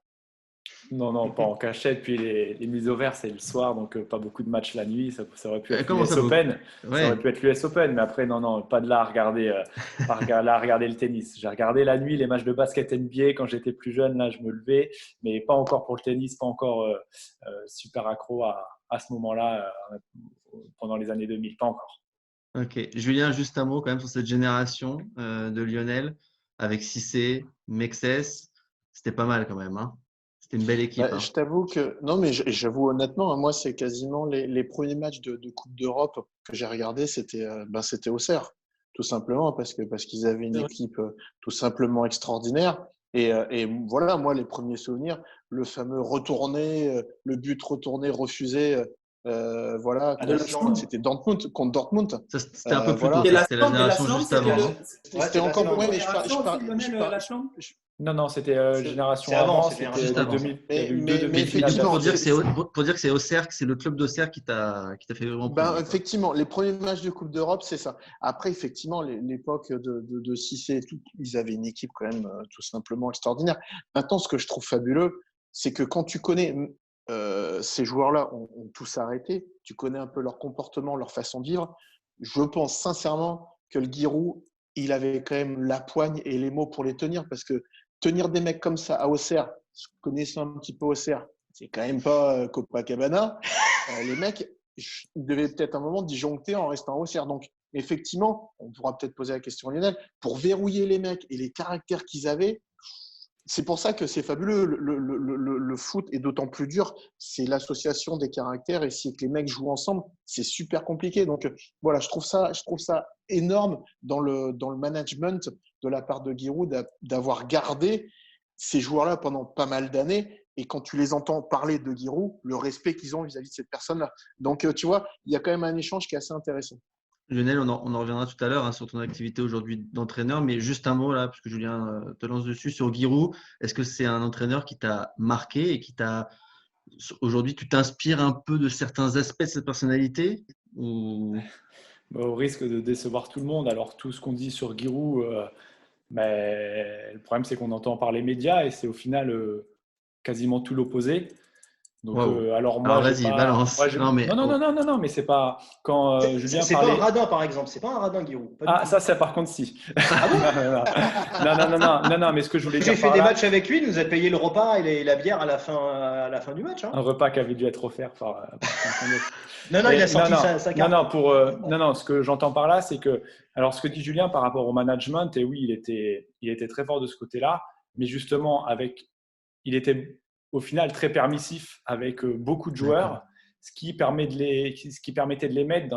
Non, non, pas en cachette. Puis les mises au vert, c'est le soir, donc pas beaucoup de matchs la nuit. Ça aurait pu être Comment ça, l'US beaucoup? Open. Ça aurait Ouais. pu être l'US Open, mais après, non, non, pas de là à regarder, là à regarder le tennis. J'ai regardé la nuit les matchs de basket NBA quand j'étais plus jeune. Là, je me levais, mais pas encore pour le tennis, pas encore super accro à ce moment-là, pendant les années 2000, pas encore. Ok. Julien, juste un mot quand même sur cette génération de Lionel avec Cissé, Mexès. C'était pas mal quand même, hein. C'était une belle équipe, Bah, hein. je t'avoue que, non, mais j'avoue honnêtement, hein, moi, c'est quasiment les premiers matchs de Coupe d'Europe que j'ai regardé, c'était Auxerre, tout simplement, parce qu'ils avaient une C'est vrai. équipe tout simplement extraordinaire. Et voilà, moi, les premiers souvenirs, le fameux retourné, le but retourné, refusé, voilà, À l'Asland. c'était Dortmund, contre Dortmund. Ça, c'était un peu plus tôt, Voilà. Et ça. C'était la l'Asland, génération juste c'était avant, le. non? Ouais, C'était c'est encore, l'Asland. ouais, Ouais. mais Génération aussi, Lionel, l'Asland. Non, non, c'était c'est- génération C'est avant, avant. c'est C'était génération Juste les avant. 2000. Il y avait eu deux mais Mais demi-finales du coup, effectivement, pour dire que d'affilée. c'est Auxerre, que c'est le club d'Auxerre qui t'a fait vraiment Ben, pleurer, quoi. effectivement, les premiers matchs de Coupe d'Europe, c'est ça. Après, effectivement, l'époque de Cissé et tout, ils avaient une équipe quand même tout simplement extraordinaire. Maintenant, ce que je trouve fabuleux, c'est que quand tu connais ces joueurs-là, ont tous arrêté, tu connais un peu leur comportement, leur façon de vivre. Je pense sincèrement que le Giroud, il avait quand même la poigne et les mots pour les tenir, parce que tenir des mecs comme ça à Auxerre, connaissant un petit peu Auxerre, c'est quand même pas Copacabana. Les mecs, il devait peut-être un moment disjoncter en restant au CER. Donc, effectivement, on pourra peut-être poser la question à Lionel, pour verrouiller les mecs et les caractères qu'ils avaient, c'est pour ça que c'est fabuleux. Le foot est d'autant plus dur. C'est l'association des caractères et si que les mecs jouent ensemble, c'est super compliqué. Donc, voilà, je trouve ça énorme dans le management de la part de Giroud d'avoir gardé ces joueurs-là pendant pas mal d'années. Et quand tu les entends parler de Giroud, le respect qu'ils ont vis-à-vis de cette personne-là. Donc, tu vois, il y a quand même un échange qui est assez intéressant. Lionel, on en reviendra tout à l'heure, hein, sur ton activité aujourd'hui d'entraîneur, mais juste un mot là, parce que Julien te lance dessus sur Giroud. Est-ce que c'est un entraîneur qui t'a marqué et qui t'a aujourd'hui, tu t'inspires un peu de certains aspects de cette personnalité ou... Bah, au risque de décevoir tout le monde, alors tout ce qu'on dit sur Giroud, mais le problème c'est qu'on entend par les médias et c'est au final quasiment tout l'opposé. Donc, Waouh. alors Alors moi, j'ai vas-y, pas. balance. Non, mais Non, non, non, non, non, non, mais c'est pas. Quand Julien C'est pas un parlait. radin, par exemple. C'est pas un radin, Giroud. Pas du Ah, tout. ça, par contre, si. Ah bon? Non, non, non, non, non, non, mais ce que je voulais J'ai dire fait par des là, matchs avec lui. Il nous a payé le repas et la bière à la fin du match. Hein. un repas qui avait dû être offert par quelqu'un d'autre. Non, non, il a Mais sorti non, sa non, carte. non, non, non, ce que j'entends par là, c'est que, alors ce que dit Julien par rapport au management, et oui, il était très fort de ce côté-là, mais justement, il était au final très permissif avec beaucoup de d'accord. joueurs, ce qui permettait de les mettre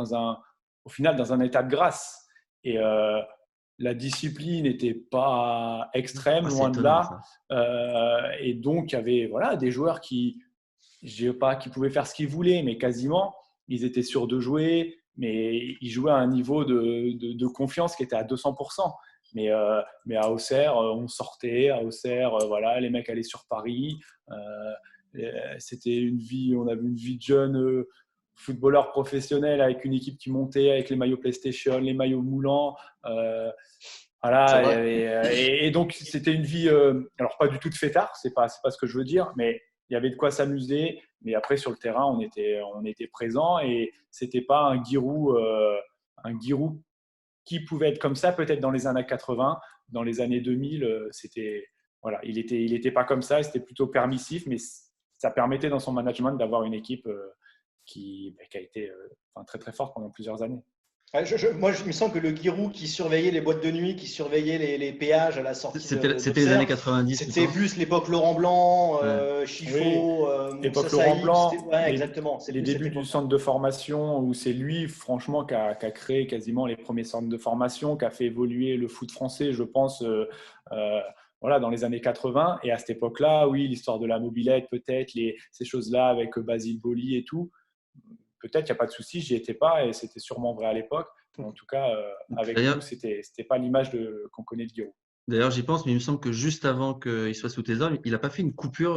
au final, dans un état de grâce. Et la discipline n'était pas extrême, Ah, c'est loin de étonnant là. ça. Et donc, il y avait voilà, des joueurs qui pouvaient faire ce qu'ils voulaient, mais quasiment, ils étaient sûrs de jouer, mais ils jouaient à un niveau de confiance qui était à 200%. Mais à Auxerre, on sortait, à Auxerre, voilà, les mecs allaient sur Paris. C'était on avait une vie de jeune footballeur professionnel avec une équipe qui montait, avec les maillots PlayStation, les maillots moulants. C'est Voilà, vrai. et donc c'était une vie, alors pas du tout de fêtard, c'est pas ce que je veux dire, mais il y avait de quoi s'amuser. Mais après sur le terrain, on était présent et c'était pas un Giroud qui pouvait être comme ça peut-être dans les années 80, dans les années 2000, c'était voilà, il était pas comme ça, c'était plutôt permissif, mais ça permettait dans son management d'avoir une équipe qui a été très très forte pendant plusieurs années. Ouais, moi, il me semble que le Giroud qui surveillait les boîtes de nuit, qui surveillait les péages à la sortie C'était les d'Auxerre, années 90 c'était plutôt. plus l'époque Laurent Blanc, Ouais. Chiffot, Époque Moussa Laurent Saïd. Blanc, Ouais, exactement. C'est les plus cette débuts du époque-là. centre de formation où c'est lui, franchement, qui a créé quasiment les premiers centres de formation, qui a fait évoluer le foot français, je pense, voilà, dans les années 80. Et à cette époque-là, oui, l'histoire de la mobilette, peut-être, ces choses-là avec Basile Boli et tout, peut-être, il n'y a pas de souci, j'y étais pas et c'était sûrement vrai à l'époque. Mais en tout cas, avec nous, c'était pas l'image qu'on connaît de Giroud. D'ailleurs, j'y pense, mais il me semble que juste avant qu'il soit sous tes ordres, il n'a pas fait une coupure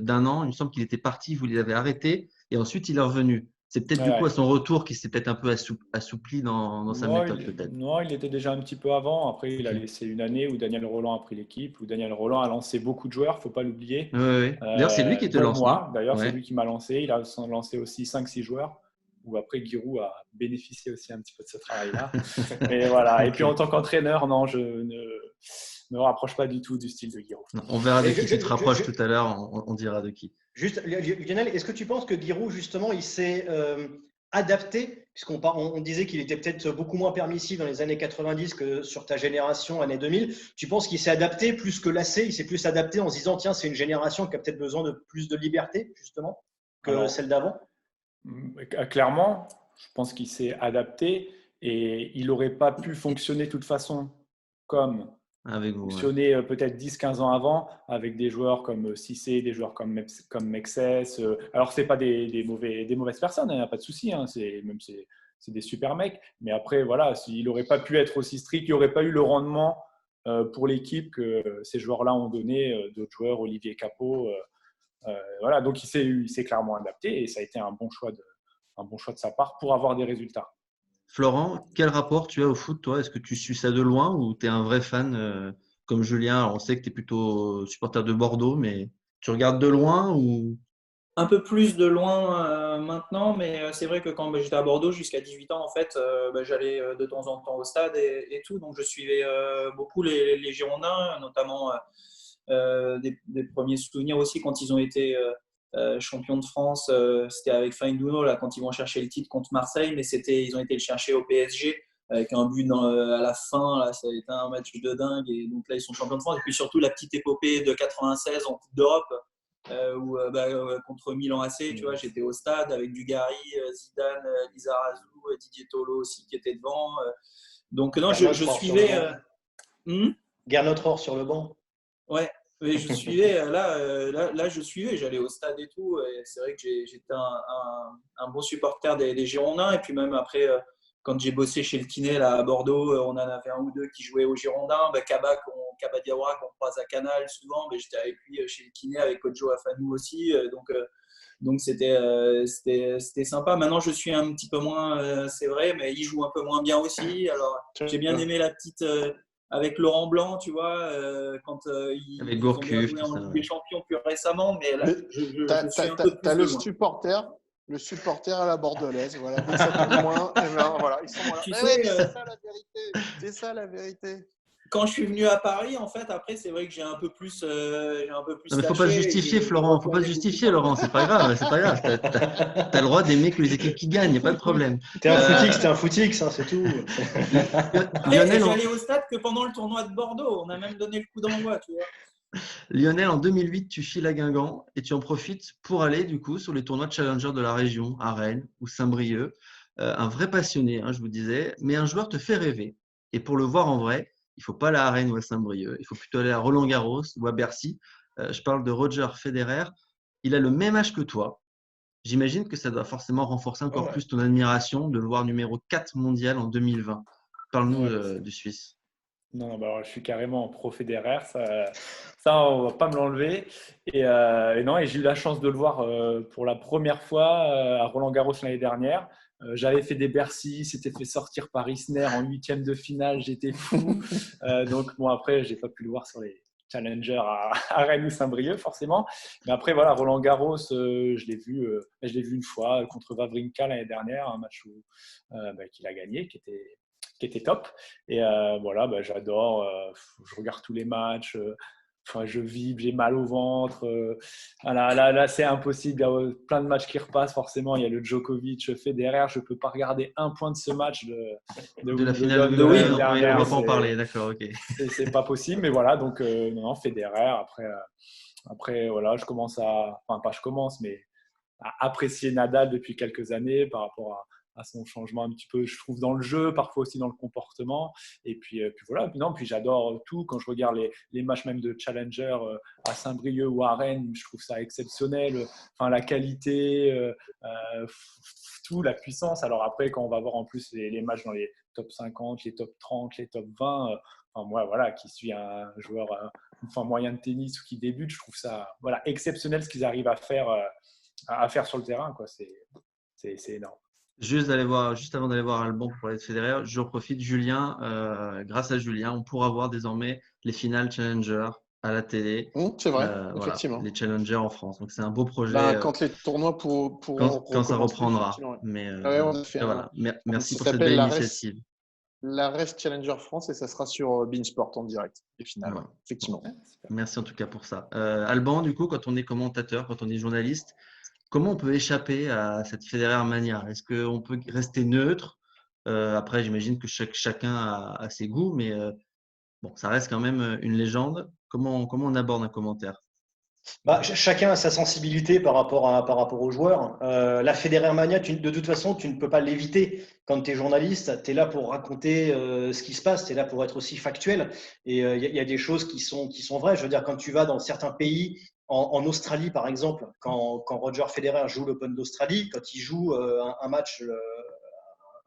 d'un an. Il me semble qu'il était parti, vous l'avez arrêté, et ensuite il est revenu. C'est peut-être Ouais, du coup ouais. à son retour qu'il s'est peut-être un peu assoupli dans sa Non, méthode peut-être. il était déjà un petit peu avant. Après, il a Ok. laissé une année où Daniel Roland a pris l'équipe, où Daniel Roland a lancé beaucoup de joueurs, faut pas l'oublier. Ouais, ouais. D'ailleurs, c'est lui qui te Dont lance, non? moi, d'ailleurs, c'est Ouais. lui qui m'a lancé. Il a lancé aussi 5-6 joueurs, où après Giroud a bénéficié aussi un petit peu de ce travail-là. Mais voilà. Et puis Ok. en tant qu'entraîneur, non, je ne me rapproche pas du tout du style de Giroud. On verra de Mais qui tu te rapproches tout à l'heure, on dira de qui. juste, Lionel, est-ce que tu penses que Giroud, justement, il s'est adapté, puisqu'on disait qu'il était peut-être beaucoup moins permissif dans les années 90 que sur ta génération, années 2000. Tu penses qu'il s'est adapté plus que lassé? Il s'est plus adapté en se disant, tiens, c'est une génération qui a peut-être besoin de plus de liberté, justement, que Alors, celle d'avant? clairement, je pense qu'il s'est adapté et il n'aurait pas pu fonctionner de toute façon comme Avec vous, ouais. fonctionner peut-être 10-15 ans avant avec des joueurs comme Cissé, des joueurs comme Mexès. Alors, ce n'est pas des mauvaises personnes, il n'y a pas de souci, hein, c'est des super mecs. Mais après, voilà, il n'aurait pas pu être aussi strict, il n'y aurait pas eu le rendement pour l'équipe que ces joueurs-là ont donné, d'autres joueurs, Olivier Capot. Voilà, donc il s'est clairement adapté et ça a été un bon choix de sa part pour avoir des résultats. Florent, quel rapport tu as au foot, toi? Est-ce que tu suis ça de loin ou tu es un vrai fan comme Julien? Alors, on sait que tu es plutôt supporter de Bordeaux, mais tu regardes de loin ou… Un peu plus de loin maintenant, mais c'est vrai que quand j'étais à Bordeaux jusqu'à 18 ans, en fait, j'allais de temps en temps au stade et tout. Donc, je suivais beaucoup les Girondins, notamment des premiers souvenirs aussi quand ils ont été champions de France. C'était avec Faïndounov, là, quand ils vont chercher le titre contre Marseille, mais ils ont été le chercher au PSG avec un but à la fin. Là, ça a été un match de dingue. Et donc là, ils sont champions de France. Et puis surtout, la petite épopée de 96 en Coupe d'Europe. Contre Milan AC, tu vois, j'étais au stade avec Dugarry, Zidane, Lizarazu, Didier Tolo aussi qui était devant. Donc non, je suivais. Gernot sur le banc. Ouais, mais je suivais. Là, je suivais. J'allais au stade et tout. Et c'est vrai que j'étais un bon supporter des Girondins. Et puis même après, quand j'ai bossé chez le kiné là, à Bordeaux, on en avait un ou deux qui jouaient aux Girondins. Kaba Diawara qu'on croise à Canal souvent. Mais j'étais avec lui chez le kiné avec Kojo Afanou aussi. Donc c'était sympa. Maintenant, je suis un petit peu moins, c'est vrai, mais il joue un peu moins bien aussi. Alors, j'ai bien aimé la petite avec Laurent Blanc, tu vois, quand avec ils ont bien Gourcuff, joué tout en ça, Ligue ouais. des Champions plus récemment. Mais là, Mais je suis un peu t'as plus de loin. le supporter à la bordelaise. Voilà, dès que ça tombe moins, et ben, voilà, ils sont là. Tu Mais sais, oui, mais c'est ça la vérité. C'est ça la vérité. quand je suis venu à Paris, en fait, après, c'est vrai que j'ai un peu plus Non, mais faut pas se lâché. justifier, J'ai Florent. Faut pas se retourné beaucoup justifier, moins. Laurent. C'est pas grave, c'est pas grave. T'as le droit d'aimer que les équipes qui gagnent, y a pas de problème. T'es un footix, hein, c'est tout. Lionel, J'allais au stade que pendant le tournoi de Bordeaux. On a même donné le coup d'envoi, tu vois. Lionel, en 2008, tu files à Guingamp et tu en profites pour aller du coup sur les tournois de Challenger de la région, à Rennes ou Saint-Brieuc. Un vrai passionné, hein, je vous disais, mais un joueur te fait rêver. Et pour le voir en vrai, il ne faut pas aller à Rennes ou à Saint-Brieuc, il faut plutôt aller à Roland-Garros ou à Bercy. Je parle de Roger Federer. Il a le même âge que toi. J'imagine que ça doit forcément renforcer encore plus ton admiration de le voir numéro 4 mondial en 2020. Parle-nous Ouais, du Suisse. non, bah alors, je suis carrément pro Federer, ça on va pas me l'enlever. Et non, et j'ai eu la chance de le voir pour la première fois à Roland-Garros l'année dernière. J'avais fait des Bercy, s'était fait sortir par Isner en huitième de finale, j'étais fou. Donc bon, après, j'ai pas pu le voir sur les Challengers à Rennes ou Saint-Brieuc forcément. Mais après, voilà, Roland-Garros, je l'ai vu une fois contre Wawrinka l'année dernière, un match qu'il a gagné, qui était top. Et voilà, j'adore. Je regarde tous les matchs. Je vibre, j'ai mal au ventre. Voilà, là, c'est impossible. Il y a plein de matchs qui repassent. Forcément, il y a le Djokovic, Federer. Je ne peux pas regarder un point de ce match de De la finale Wimbledon de l'année oui, on dernière. va pas en parler, d'accord, ok. C'est pas possible. Mais voilà, donc non, Federer. Après, voilà, je commence, mais à apprécier Nadal depuis quelques années par rapport à son changement un petit peu, je trouve, dans le jeu, parfois aussi dans le comportement. Et puis voilà, puis j'adore tout. Quand je regarde les matchs même de Challenger à Saint-Brieuc ou à Rennes, je trouve ça exceptionnel. Enfin, la qualité, tout, la puissance. Alors après, quand on va voir en plus les matchs dans les top 50, les top 30, les top 20, enfin, moi, voilà, qui suis un joueur moyen de tennis ou qui débute, je trouve ça exceptionnel ce qu'ils arrivent à faire sur le terrain, quoi. C'est énorme. Juste avant d'aller voir Alban pour parler de Federer, je profite, Julien, grâce à Julien, on pourra voir désormais les finales Challenger à la télé. C'est vrai, Voilà, effectivement. les Challengers en France. Donc c'est un beau projet Quand les tournois pourront quand ça recommencer, reprendra. effectivement, ouais. Mais Ouais, on a fait voilà, merci ça pour cette s'appelle belle la initiative. Rest Challenger France et ça sera sur Beansport en direct, les finales. Voilà. Effectivement. Merci en tout cas pour ça. Alban, du coup, quand on est commentateur, quand on est journaliste, comment on peut échapper à cette Federer mania? Est-ce qu'on peut rester neutre? Après, j'imagine que chacun a ses goûts, mais bon, ça reste quand même une légende. Comment on aborde un commentaire? Chacun a sa sensibilité par rapport aux joueurs. La Federer Mania, de toute façon, tu ne peux pas l'éviter. Quand tu es journaliste, tu es là pour raconter ce qui se passe, tu es là pour être aussi factuel. Et il y a des choses qui sont vraies. Je veux dire, quand tu vas dans certains pays, en Australie par exemple, quand Roger Federer joue l'Open d'Australie, quand il joue un match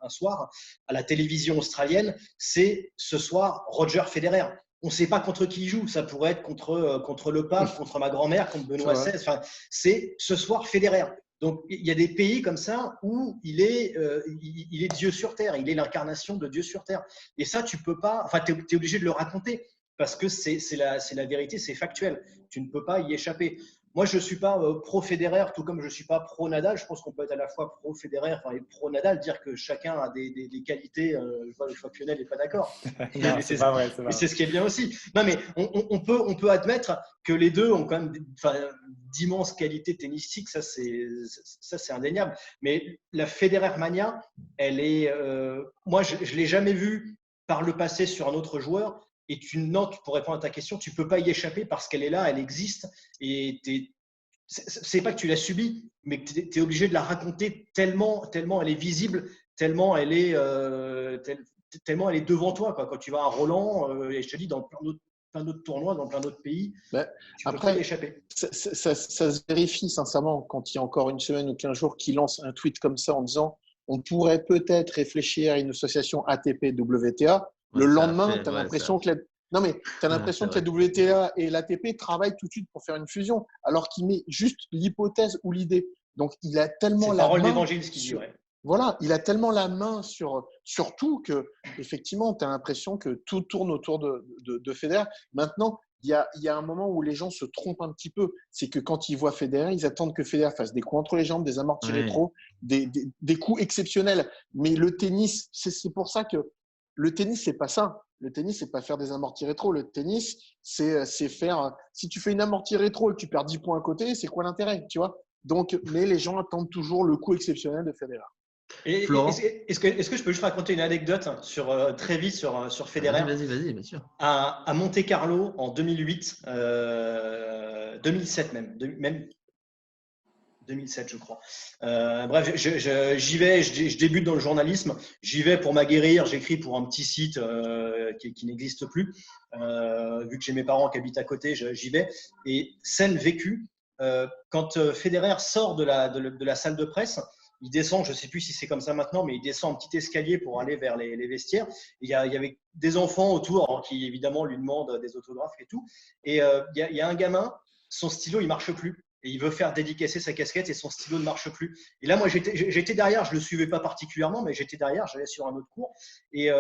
un soir à la télévision australienne, c'est ce soir Roger Federer. On ne sait pas contre qui il joue. Ça pourrait être contre le pape, contre ma grand-mère, contre Benoît XVI. Enfin, c'est ce soir Federer. Donc, il y a des pays comme ça où il est Dieu sur terre. Il est l'incarnation de Dieu sur terre. Et ça, tu peux pas. Enfin, tu es obligé de le raconter parce que c'est la vérité, c'est factuel. Tu ne peux pas y échapper. Moi, je ne suis pas pro-Federer, tout comme je ne suis pas pro-Nadal. Je pense qu'on peut être à la fois pro-Federer et pro-Nadal, dire que chacun a des qualités. Je vois que Lionel n'est pas d'accord. Mais c'est pas vrai. Mais c'est ce qui est bien aussi. Non, mais on peut admettre que les deux ont quand même d'immenses qualités tennistiques. Ça, c'est indéniable. Mais la Federer Mania, elle est. Moi, je ne l'ai jamais vue par le passé sur un autre joueur. Et pour répondre à ta question, tu ne peux pas y échapper parce qu'elle est là, elle existe. Et c'est pas que tu l'as subie, mais que tu es obligé de la raconter tellement elle est visible, tellement elle est devant toi. Quand tu vas à Roland, et je te dis, dans plein d'autres tournois, dans plein d'autres pays, tu peux pas y échapper. Ça se vérifie sincèrement quand il y a encore une semaine ou 15 jours qu'il lance un tweet comme ça en disant on pourrait peut-être réfléchir à une association ATP-WTA. Le lendemain, tu as l'impression que la WTA et l'ATP travaillent tout de suite pour faire une fusion, alors qu'il met juste l'hypothèse ou l'idée. Donc, il a tellement la parole main. d'évangile, ce qu'il dit, ouais. Voilà, il a tellement la main sur tout que, effectivement, tu as l'impression que tout tourne autour de Federer. Maintenant, il y a un moment où les gens se trompent un petit peu. C'est que quand ils voient Federer, ils attendent que Federer fasse des coups entre les jambes, des amortis rétro, des coups exceptionnels. Mais le tennis, c'est pour ça que le tennis, c'est pas ça. Le tennis, c'est pas faire des amortis rétro. Le tennis, c'est faire. Si tu fais une amorti rétro et que tu perds 10 points à côté, c'est quoi l'intérêt, tu vois? Donc, mais les gens attendent toujours le coup exceptionnel de Federer. Est-ce que je peux juste raconter une anecdote très vite sur Federer? Vas-y, bien sûr. À Monte-Carlo en 2008, 2007 même 2007 je crois. Bref, j'y vais, je débute dans le journalisme, j'y vais pour m'aguerrir, j'écris pour un petit site qui n'existe plus. Vu que j'ai mes parents qui habitent à côté, j'y vais. Et scène vécue, quand Federer sort de la salle de presse, il descend, je ne sais plus si c'est comme ça maintenant, mais il descend un petit escalier pour aller vers les vestiaires. Il y avait des enfants autour qui, évidemment, lui demandent des autographes et tout. Et il y a un gamin, son stylo, il ne marche plus. Et il veut faire dédicacer sa casquette et son stylo ne marche plus. Et là, moi, j'étais derrière, je ne le suivais pas particulièrement, mais j'étais derrière, j'allais sur un autre cours. Et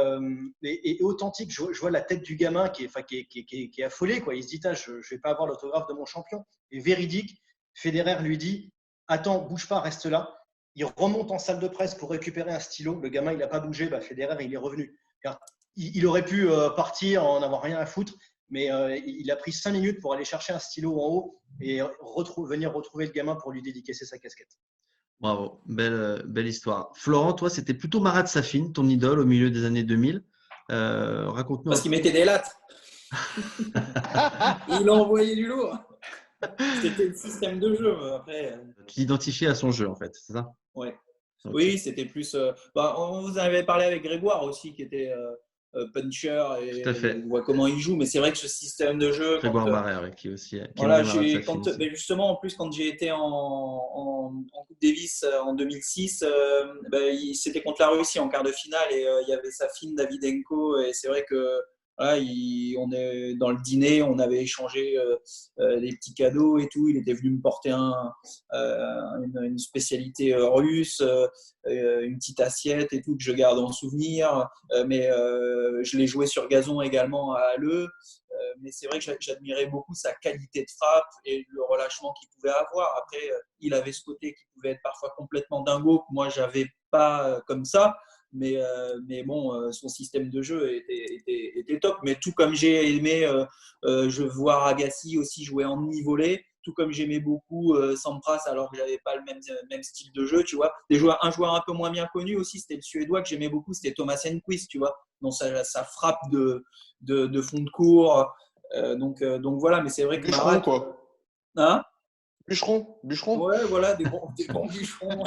authentique, je vois la tête du gamin qui est affolé, quoi. Il se dit, je ne vais pas avoir l'autographe de mon champion. Et véridique, Federer lui dit, attends, bouge pas, reste là. Il remonte en salle de presse pour récupérer un stylo. Le gamin, il n'a pas bougé. Federer, il est revenu. Il aurait pu partir, en avoir rien à foutre, mais il a pris 5 minutes pour aller chercher un stylo en haut et venir retrouver le gamin pour lui dédicacer sa casquette. Bravo, belle histoire. Florent, toi, c'était plutôt Marat Safin, ton idole au milieu des années 2000. Raconte-nous. Parce qu'il mettait des lattes. Il a envoyé du lourd. C'était le système de jeu. Après, tu t'identifiais à son jeu, en fait, c'est ça? Ouais. Okay. Oui, c'était plus. On vous en avait parlé avec Grégoire aussi, qui était puncher et on voit comment il joue. Mais c'est vrai que ce système de jeu. Grégoire Barrère, qui aussi. Voilà, mais justement, en plus, quand j'ai été en Coupe Davis en 2006, c'était contre la Russie en quart de finale et il y avait Safin, Davydenko. Et c'est vrai que voilà, on est dans le dîner, on avait échangé des petits cadeaux et tout. Il était venu me porter une spécialité russe, une petite assiette et tout que je garde en souvenir. Mais je l'ai joué sur gazon également à Halle. Mais c'est vrai que j'admirais beaucoup sa qualité de frappe et le relâchement qu'il pouvait avoir. Après, il avait ce côté qui pouvait être parfois complètement dingo, que moi, j'avais pas comme ça. Mais bon, son système de jeu était top. Mais tout comme j'ai aimé je voir Agassi aussi jouer en demi-volée, tout comme j'aimais beaucoup Sampras alors que j'avais pas le même style de jeu, tu vois. Un joueur un peu moins bien connu aussi, c'était le Suédois que j'aimais beaucoup, c'était Thomas Enquist, tu vois, dans sa frappe de fond de cours. Donc voilà, mais c'est vrai que Bûcheron, Marat, quoi. hein, Bûcheron. ouais, voilà, des bons bûcherons.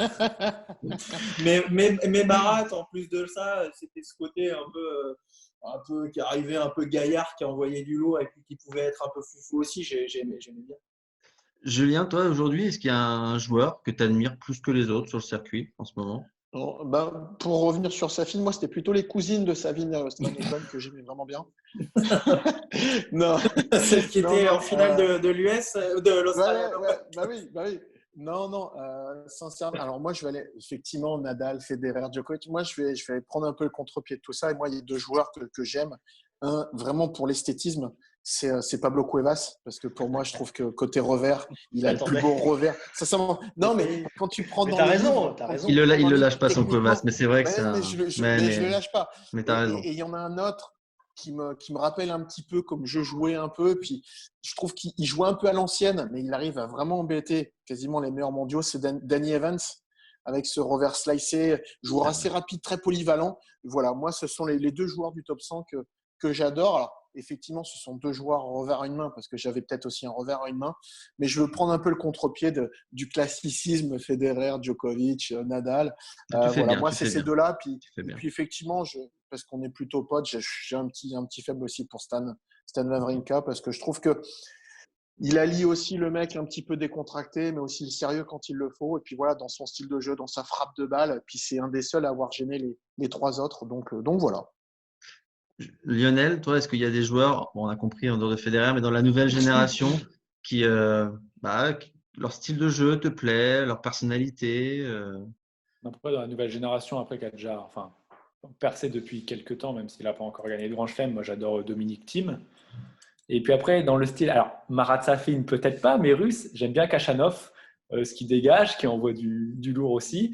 Mais Marat, en plus de ça, c'était ce côté un peu qui arrivait un peu gaillard, qui envoyait du lourd et puis qui pouvait être un peu foufou aussi. J'aimais bien. Julien, toi, aujourd'hui, est-ce qu'il y a un joueur que tu admires plus que les autres sur le circuit en ce moment? Non, ben, pour revenir sur Safin, moi, c'était plutôt les cousines de Savine Stanoton que j'aimais vraiment bien. Non, Celle qui non, était non. en finale de l'US, de l'Australian Ouais, Open. bah oui, bah oui. Non, non, sincèrement. Alors, moi, je vais aller, effectivement, Nadal, Federer, Djokovic. Moi, je vais prendre un peu le contre-pied de tout ça. Et moi, il y a deux joueurs que j'aime. Un, vraiment pour l'esthétisme, c'est Pablo Cuevas. Parce que pour moi, je trouve que côté revers, il a le plus J'attendais. beau revers. Sincèrement. Non, mais quand tu prends Mais dans t'as les raison, livres, t'as quand raison. tu prends Il dans le les lâche livres, pas son Cuevas, techniquement, mais c'est vrai que c'est mais un. mais je le lâche pas. Mais t'as raison. Et il y en a un autre qui me rappelle un petit peu comme je jouais un peu. Puis je trouve qu'il joue un peu à l'ancienne, mais il arrive à vraiment embêter quasiment les meilleurs mondiaux. C'est Danny Evans avec ce revers slicé, joueur assez rapide, très polyvalent. Voilà, moi, ce sont les deux joueurs du top 100 que j'adore. Alors, effectivement, ce sont deux joueurs revers à une main parce que j'avais peut-être aussi un revers à une main, mais je veux prendre un peu le contre-pied du classicisme Federer, Djokovic, Nadal. Tu fais Voilà, bien, moi, tu c'est fais ces bien, deux-là. tu fais Et bien. puis effectivement, parce qu'on est plutôt potes, j'ai un petit faible aussi pour Stan Wawrinka parce que je trouve que il allie aussi le mec un petit peu décontracté, mais aussi le sérieux quand il le faut. Et puis voilà, dans son style de jeu, dans sa frappe de balle. Et puis c'est un des seuls à avoir gêné les trois autres. Donc voilà. Lionel, toi, est-ce qu'il y a des joueurs, bon, on a compris en dehors de Federer, mais dans la nouvelle génération leur style de jeu te plaît, leur personnalité Après, dans la nouvelle génération, après qui a déjà percé depuis quelques temps, même s'il n'a pas encore gagné de Grand Chelem, moi j'adore Dominic Thiem. Et puis après, dans le style, alors Marat Safin peut-être pas, mais russe, j'aime bien Kachanov, ce qui dégage, qui envoie du lourd aussi.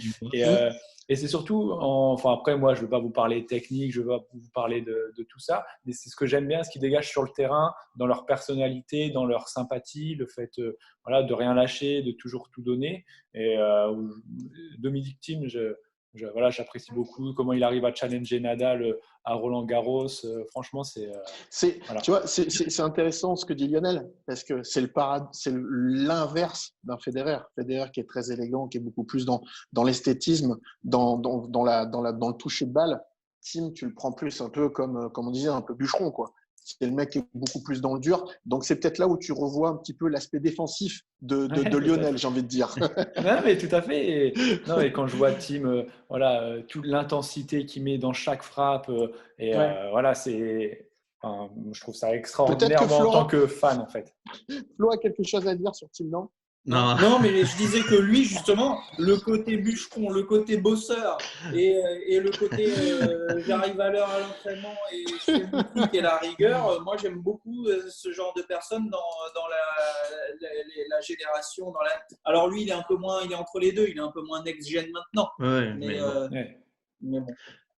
Et c'est surtout, enfin après moi je ne veux pas vous parler technique, je ne veux pas vous parler de tout ça, mais c'est ce que j'aime bien, ce qui dégage sur le terrain, dans leur personnalité, dans leur sympathie, le fait voilà, de rien lâcher, de toujours tout donner. Et Dominic Thiem, voilà, j'apprécie beaucoup comment il arrive à challenger Nadal à Roland-Garros. Franchement, voilà. Tu vois, c'est intéressant ce que dit Lionel, parce que c'est l'inverse d'un Federer. Federer qui est très élégant, qui est beaucoup plus dans l'esthétisme, dans le toucher de balle. Thiem, tu le prends plus un peu comme on disait, un peu bûcheron, quoi. C'est le mec qui est beaucoup plus dans le dur. Donc, c'est peut-être là où tu revois un petit peu l'aspect défensif de Lionel, j'ai envie de dire. Non, mais tout à fait. Et quand je vois Thiem, voilà, toute l'intensité qu'il met dans chaque frappe, voilà, je trouve ça extraordinaire moi, en tant que fan, en fait. Flo a quelque chose à dire sur Thiem, non? Non, mais je disais que lui, justement, le côté bûcheron, le côté bosseur et le côté j'arrive à l'heure à l'entraînement et je fais mon truc et la rigueur, moi j'aime beaucoup ce genre de personnes dans la génération. Alors lui, il est un peu moins, il est entre les deux, il est un peu moins next-gen maintenant. Ouais, Mais bon.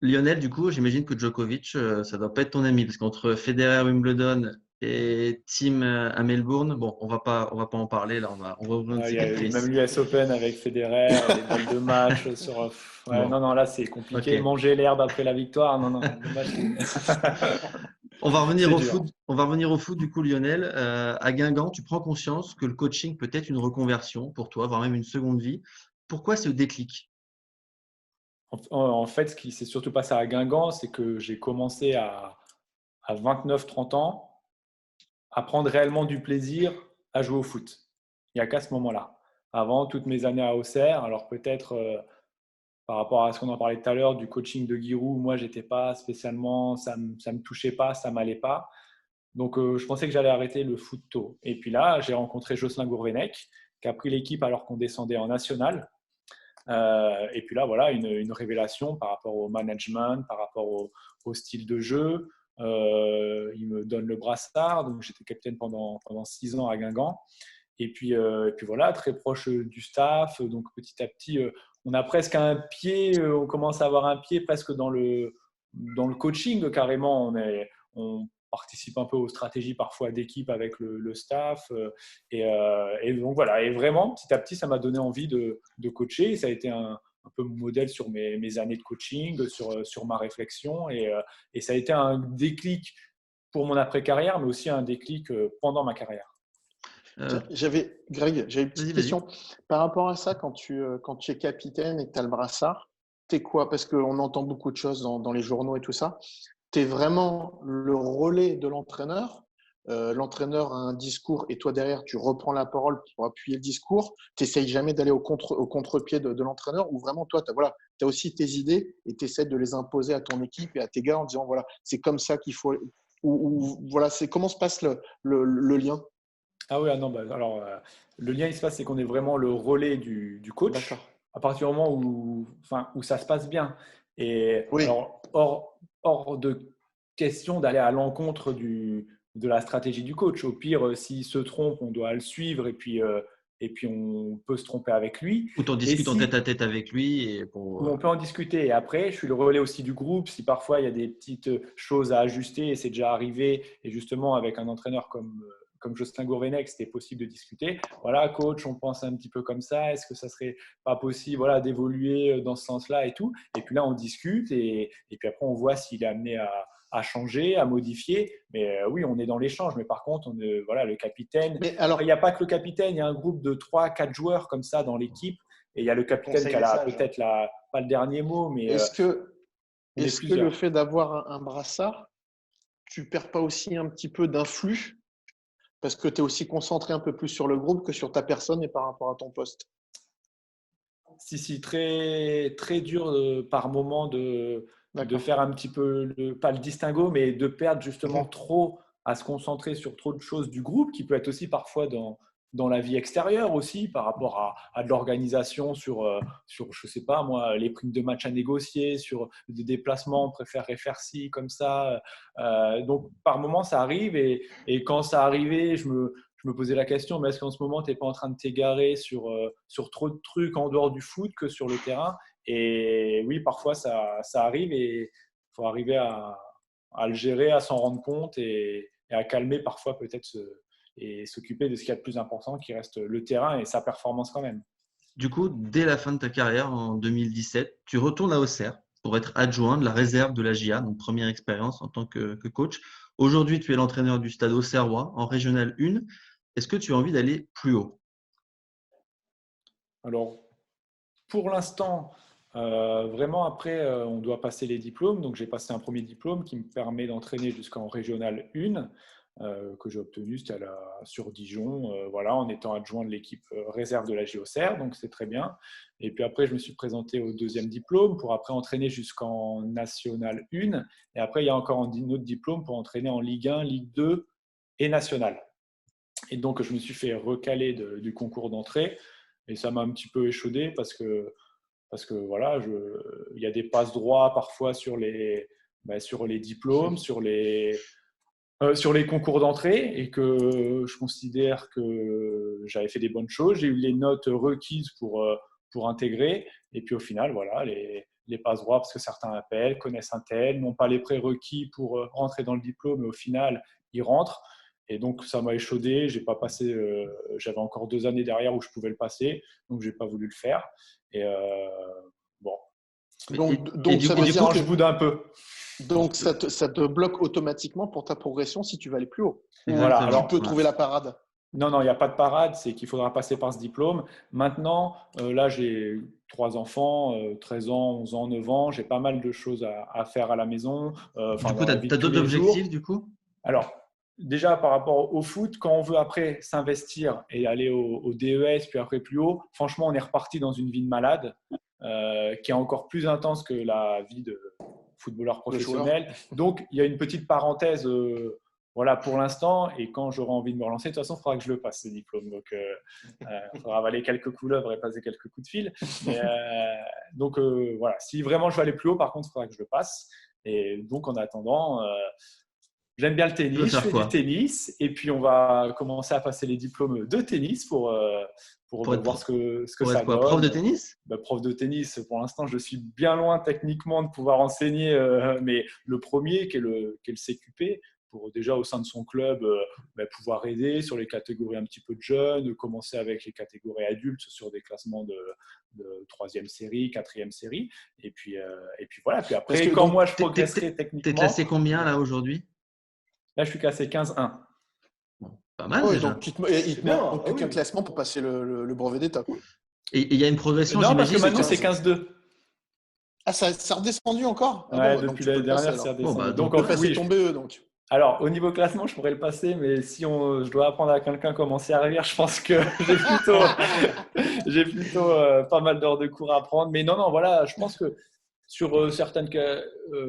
Lionel, du coup, j'imagine que Djokovic, ça doit pas être ton ami, parce qu'entre Federer, Wimbledon et Thiem à Melbourne, bon, on va pas en parler là, on va ouvrir une Il y a eu cicatrice. même l'US Open avec Federer, des balles de match sur. Bon. Non, là c'est compliqué. Ok. Manger l'herbe après la victoire, non, dommage. On va revenir C'est au dur. foot. On va revenir au foot du coup, Lionel. À Guingamp, tu prends conscience que le coaching peut être une reconversion pour toi, voire même une seconde vie. Pourquoi ce déclic? En fait, ce qui s'est surtout passé à Guingamp, c'est que j'ai commencé à 29-30 ans à prendre réellement du plaisir à jouer au foot. Il n'y a qu'à ce moment-là. Avant, toutes mes années à Auxerre, alors peut-être par rapport à ce qu'on en parlait tout à l'heure du coaching de Giroud, moi, j'étais pas spécialement, ça me touchait pas, ça m'allait pas. Donc, je pensais que j'allais arrêter le foot tôt. Et puis là, j'ai rencontré Jocelyn Gourvenec, qui a pris l'équipe alors qu'on descendait en national. Et puis là, voilà, une révélation par rapport au management, par rapport au style de jeu. Il me donne le brassard, donc j'étais capitaine pendant 6 ans à Guingamp. Et puis voilà, très proche du staff. Donc petit à petit, on a presque un pied, on commence à avoir un pied presque dans le coaching carrément. On participe un peu aux stratégies parfois d'équipe avec le staff. Et donc voilà, et vraiment petit à petit, ça m'a donné envie de coacher. Ça a été un peu mon modèle sur mes années de coaching, sur ma réflexion. Et ça a été un déclic pour mon après-carrière, mais aussi un déclic pendant ma carrière. Greg, j'avais une petite Vas-y. question. Par rapport à ça, quand tu es capitaine et que tu as le brassard, t'es quoi? Parce qu'on entend beaucoup de choses dans les journaux et tout ça. Tu es vraiment le relais de l'entraîneur. L'entraîneur a un discours et toi derrière, tu reprends la parole pour appuyer le discours. Tu n'essayes jamais d'aller au contre-pied de l'entraîneur ou vraiment toi, tu as aussi tes idées et tu essaies de les imposer à ton équipe et à tes gars en disant voilà, c'est comme ça qu'il faut. Voilà, comment se passe le lien? Ah oui, non, alors le lien il se passe, c'est qu'on est vraiment le relais du coach D'accord. à partir du moment où ça se passe bien. Et Oui. alors, hors de question d'aller à l'encontre de la stratégie du coach. Au pire, s'il se trompe, on doit le suivre et puis on peut se tromper avec lui. Ou t'en Et discutes en tête à tête avec lui et où on peut en discuter. Et après, je suis le relais aussi du groupe. Si parfois il y a des petites choses à ajuster, et c'est déjà arrivé, et justement avec un entraîneur comme Jocelyn Gourvenec, c'était possible de discuter. Voilà, coach, on pense un petit peu comme ça. Est-ce que ça serait pas possible, voilà, d'évoluer dans ce sens-là et tout. Et puis là, on discute et puis après, on voit s'il est amené à changer, à modifier. Mais oui, on est dans l'échange. Mais par contre, voilà, le capitaine. Mais alors, Il n'y a pas que le capitaine. Il y a un groupe de 3-4 joueurs comme ça dans l'équipe. Et il y a le capitaine qui a peut-être pas le dernier mot, mais est-ce que on est le plusieurs. fait d'avoir un brassard, tu perds pas aussi un petit peu d'influx parce que tu es aussi concentré un peu plus sur le groupe que sur ta personne et par rapport à ton poste? Si, très, très dur par moment de D'accord. faire un petit peu, pas le distinguo, mais de perdre justement Mhm. trop à se concentrer sur trop de choses du groupe, qui peut être aussi parfois dans la vie extérieure aussi, par rapport à de l'organisation sur, je sais pas moi, les primes de match à négocier, sur des déplacements, on préférerait faire ci, comme ça. Donc, par moment, ça arrive et quand ça arrivait, je me posais la question, mais est-ce qu'en ce moment, tu n'es pas en train de t'égarer sur trop de trucs en dehors du foot que sur le terrain? Et oui, parfois, ça arrive et il faut arriver à le gérer, à s'en rendre compte et à calmer parfois peut-être et s'occuper de ce qu'il y a de plus important qui reste le terrain et sa performance quand même. Du coup, dès la fin de ta carrière en 2017, tu retournes à Auxerre pour être adjoint de la réserve de la GIA, donc première expérience en tant que coach. Aujourd'hui, tu es l'entraîneur du stade auxerrois en Régional 1. Est-ce que tu as envie d'aller plus haut? Alors, pour l'instant, vraiment après, on doit passer les diplômes. Donc, j'ai passé un premier diplôme qui me permet d'entraîner jusqu'en Régional 1 que j'ai obtenu, c'était sur Dijon, voilà, en étant adjoint de l'équipe réserve de la JOCR, donc c'est très bien. Et puis après, je me suis présenté au deuxième diplôme pour après entraîner jusqu'en National 1. Et après, il y a encore un autre diplôme pour entraîner en Ligue 1, Ligue 2 et National. Et donc, je me suis fait recaler du concours d'entrée. Et ça m'a un petit peu échaudé parce que voilà, il y a des passes droits parfois sur les diplômes, sur les concours d'entrée et que je considère que j'avais fait des bonnes choses. J'ai eu les notes requises pour intégrer. Et puis au final, voilà, les passes droits, parce que certains appellent, connaissent un tel, n'ont pas les prérequis pour rentrer dans le diplôme, mais au final, ils rentrent. Et donc, ça m'a échaudé. J'ai pas passé, j'avais encore 2 années derrière où je pouvais le passer, donc j'ai pas voulu le faire. Et bon, Donc ça veut du dire coup, je boude un peu. donc ça te bloque automatiquement pour ta progression si tu veux aller plus haut. Voilà, alors, Tu peux trouver la parade. Non, il n'y a pas de parade, c'est qu'il faudra passer par ce diplôme. Maintenant, là, j'ai 3 enfants, 13 ans, 11 ans, 9 ans. J'ai pas mal de choses à faire à la maison, Du coup, dans tu la as vie de tous d'autres les jours. objectifs, du coup? Alors, déjà, par rapport au foot, quand on veut après s'investir et aller au DES, puis après plus haut, franchement, on est reparti dans une vie de malade. qui est encore plus intense que la vie de footballeur Le joueur. professionnel. Donc, il y a une petite parenthèse voilà, pour l'instant. Et quand j'aurai envie de me relancer, de toute façon, il faudra que je le passe, ce diplôme. Donc, il faudra avaler quelques couleuvres et passer quelques coups de fil. Mais, donc, voilà. Si vraiment je veux aller plus haut, par contre, il faudra que je le passe. Et donc, en attendant, j'aime bien le Tu veux tennis, je faire fais quoi? du tennis. Et puis, on va commencer à passer les diplômes de tennis pour Pour voir être, ce que pour ça être quoi? Prof de donne. tennis? Prof de tennis, pour l'instant, je suis bien loin techniquement de pouvoir enseigner, mais le premier, qui est le CQP, pour déjà au sein de son club pouvoir aider sur les catégories un petit peu de jeunes, commencer avec les catégories adultes sur des classements de 3e série, 4e série. Et puis voilà. Puis Parce après, que quand donc, moi je T'es progresserai t'es techniquement, classé combien là aujourd'hui? là je suis classé 15-1. Bon, pas mal oui, déjà. donc il C'est te bien. manque Ah qu'un oui. classement pour passer le brevet d'État, quoi. Et il y a une progression, Non, parce que j'imagine. maintenant C'est c'est 15-2. Ah, ça a redescendu encore? Ah Ouais, bon, donc depuis tu peux l'année le passer dernière, c'est alors. Bon, bah, redescendu. donc, Donc, Tu peux passer oui, ton BE, donc. alors, au niveau classement, je pourrais le passer, mais si je dois apprendre à quelqu'un comment servir, je pense que j'ai plutôt pas mal d'heures de cours à prendre. Mais non, voilà, je pense que sur certaines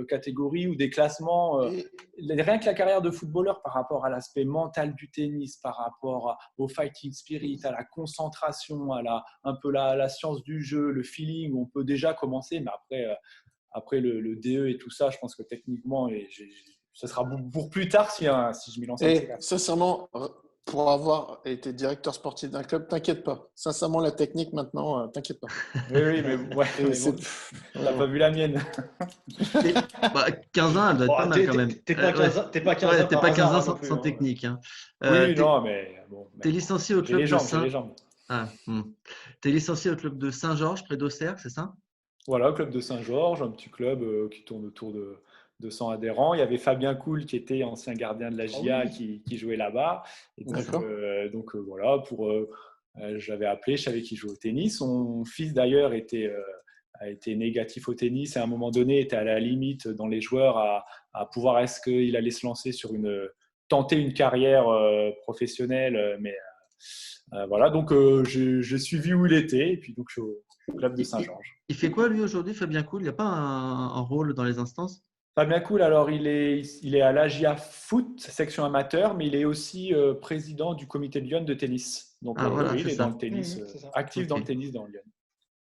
catégories ou des classements, Et, rien que la carrière de footballeur par rapport à l'aspect mental du tennis, par rapport au fighting spirit, à la concentration, à un peu la science du jeu, le feeling, on peut déjà commencer, mais après le DE et tout ça, je pense que techniquement, ce sera pour plus tard si je m'y lance un de ces quatre. sincèrement, pour avoir été directeur sportif d'un club, t'inquiète pas. Sincèrement, la technique maintenant, t'inquiète pas. Oui, Et mais bon, t'as pas vu la mienne. Bah, 15 ans, elle doit être Oh, pas mal quand même. t'es pas Ouais. 15 ans, t'es pas 15 Ouais, ans t'es par pas 15 hasard ans non sans, plus. sans Hein. technique. Hein. Oui, T'es non, mais bon, licencié au j'ai les club de jambes, j'ai les jambes. T'es licencié au club de Saint-Georges, près d'Auxerre, c'est ça? Voilà, club de Saint-Georges, un petit club qui tourne autour de 100 adhérents. Il y avait Fabien Coul qui était ancien gardien de la Ah GIA oui. qui jouait là-bas. Et D'accord. voilà, j'avais appelé, je savais qu'il jouait au tennis. Son fils d'ailleurs a été négatif au tennis et à un moment donné était à la limite dans les joueurs à pouvoir, est-ce qu'il allait se lancer sur tenter une carrière professionnelle, mais voilà, donc j'ai suivi où il était et puis donc je suis au club de Il, il- Saint-Georges. il fait quoi lui aujourd'hui, Fabien Cool? Il n'y a pas un rôle dans les instances? Fabien Cool, alors il est à l'AGIA Foot, section amateur, mais il est aussi président du comité de Lyon de tennis. Donc Ah voilà, oui, il c'est est dans ça. le tennis, C'est ça. actif dans le Ok, tennis dans Lyon.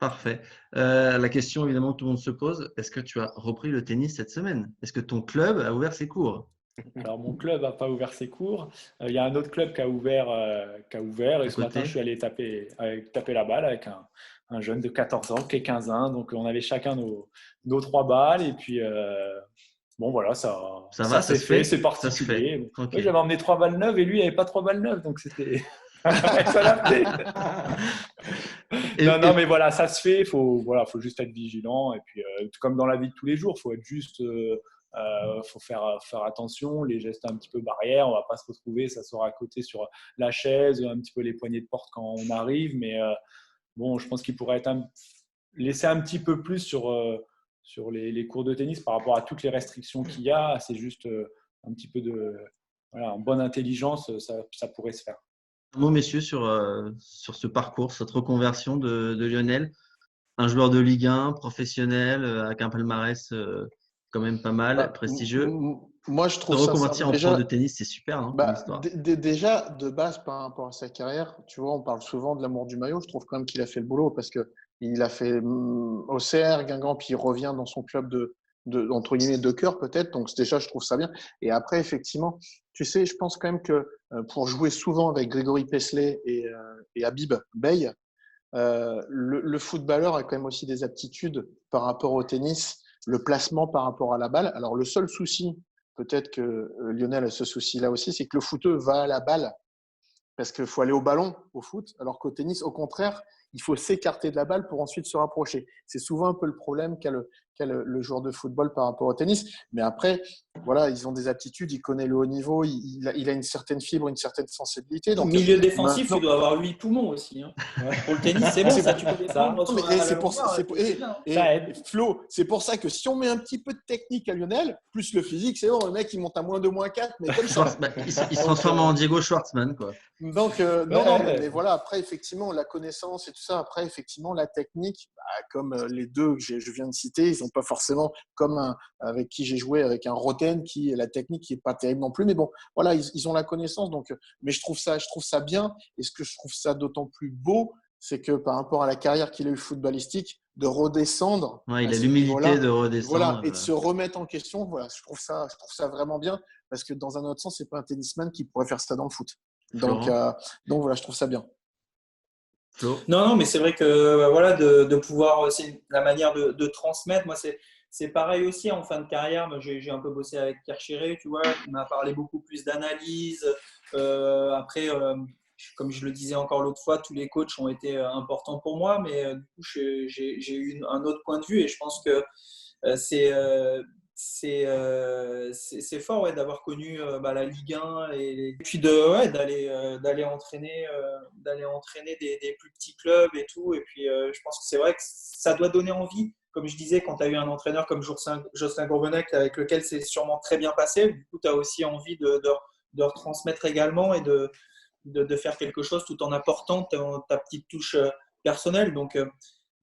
parfait. La question évidemment que tout le monde se pose, est-ce que tu as repris le tennis cette semaine? Est-ce que ton club a ouvert ses cours? Alors mon club n'a pas ouvert ses cours. Il y a un autre club qui a ouvert et À ce matin je côté? suis allé taper la balle avec un jeune de 14 ans qui est 15-1. Donc on avait chacun nos 3 balles et puis bon voilà, Ça ça va, ça s'est se fait, fait? c'est Ça se fait. particulier. Ok. Oui, j'avais emmené 3 balles neuves et lui il n'avait pas 3 balles neuves donc c'était ça l'a fait. Et, Non, et- mais voilà, ça se fait. Faut juste être vigilant. Et puis, comme dans la vie de tous les jours, faut être juste, faut faire attention. Les gestes un petit peu barrières, on va pas se retrouver, s'asseoir à côté sur la chaise, un petit peu les poignées de porte quand on arrive. Mais bon, je pense qu'il pourrait être laisser un petit peu plus sur les cours de tennis par rapport à toutes les restrictions qu'il y a. C'est juste un petit peu voilà, en bonne intelligence, ça pourrait se faire. un mot, messieurs, sur ce parcours, cette reconversion de Lionel, un joueur de Ligue 1 professionnel avec un palmarès quand même pas mal, Bah, prestigieux. moi, je Se trouve sincèrement, reconvertir en prof de déjà, tennis, c'est super, non, comme histoire. déjà, de base, par rapport à sa carrière, tu vois, on parle souvent de l'amour du maillot. Je trouve quand même qu'il a fait le boulot parce que il a fait Auxerre, Guingamp, puis il revient dans son club entre guillemets, de cœur, peut-être. Donc, déjà, je trouve ça bien. Et après, effectivement, tu sais, je pense quand même que pour jouer souvent avec Grégory Paisley et Habib Beye, le footballeur a quand même aussi des aptitudes par rapport au tennis, le placement par rapport à la balle. Alors, le seul souci, peut-être que Lionel a ce souci-là aussi, c'est que le footeux va à la balle parce qu'il faut aller au ballon au foot, alors qu'au tennis, au contraire, il faut s'écarter de la balle pour ensuite se rapprocher. C'est souvent un peu le problème qu'a le joueur de football par rapport au tennis. Mais après, voilà, ils ont des aptitudes, il connaît le haut niveau, il a une certaine fibre, une certaine sensibilité. Donc, Milieu défensif, maintenant- tu dois avoir 8 poumons aussi. Hein. Pour le tennis, c'est bon, ça, tu peux défendre sur Et la c'est pour longueur, ça, c'est bien. Ça aide. Flo, c'est pour ça que si on met un petit peu de technique à Lionel, plus le physique, c'est bon, le mec il monte à -2, -4, mais comme ça. Il se transforme en Diego Schwartzman, quoi. Donc, non, mais voilà, après, effectivement, la connaissance et tout ça, après, effectivement, la technique, comme les deux que je viens de citer, ils n'ont pas forcément, comme avec qui j'ai joué, avec un Roten, qui la technique qui n'est pas terrible non plus, mais bon, voilà, ils ont la connaissance, donc, mais je trouve ça bien, et ce que je trouve ça d'autant plus beau, c'est que par rapport à la carrière qu'il a eu footballistique, de redescendre. Ouais, il à a ce l'humilité niveau-là, de redescendre. voilà, et de se remettre en question, voilà, je trouve ça vraiment bien, parce que dans un autre sens, c'est pas un tennisman qui pourrait faire ça dans le foot. Donc voilà, je trouve ça bien. Flo. Non, mais c'est vrai que voilà, de pouvoir, c'est la manière de transmettre. Moi, c'est pareil aussi en fin de carrière. Moi, j'ai un peu bossé avec Pierre Chiré, tu vois, qui m'a parlé beaucoup plus d'analyse. Après, comme je le disais encore l'autre fois, tous les coachs ont été importants pour moi, mais du coup, j'ai eu un autre point de vue et je pense que c'est fort, ouais, d'avoir connu la Ligue 1 et puis d'aller entraîner des plus petits clubs et tout. Et puis je pense que c'est vrai que ça doit donner envie. Comme je disais, quand tu as eu un entraîneur comme Jocelyn Gourvenec avec lequel c'est sûrement très bien passé, du coup tu as aussi envie de retransmettre également et de faire quelque chose tout en apportant ta petite touche personnelle. Donc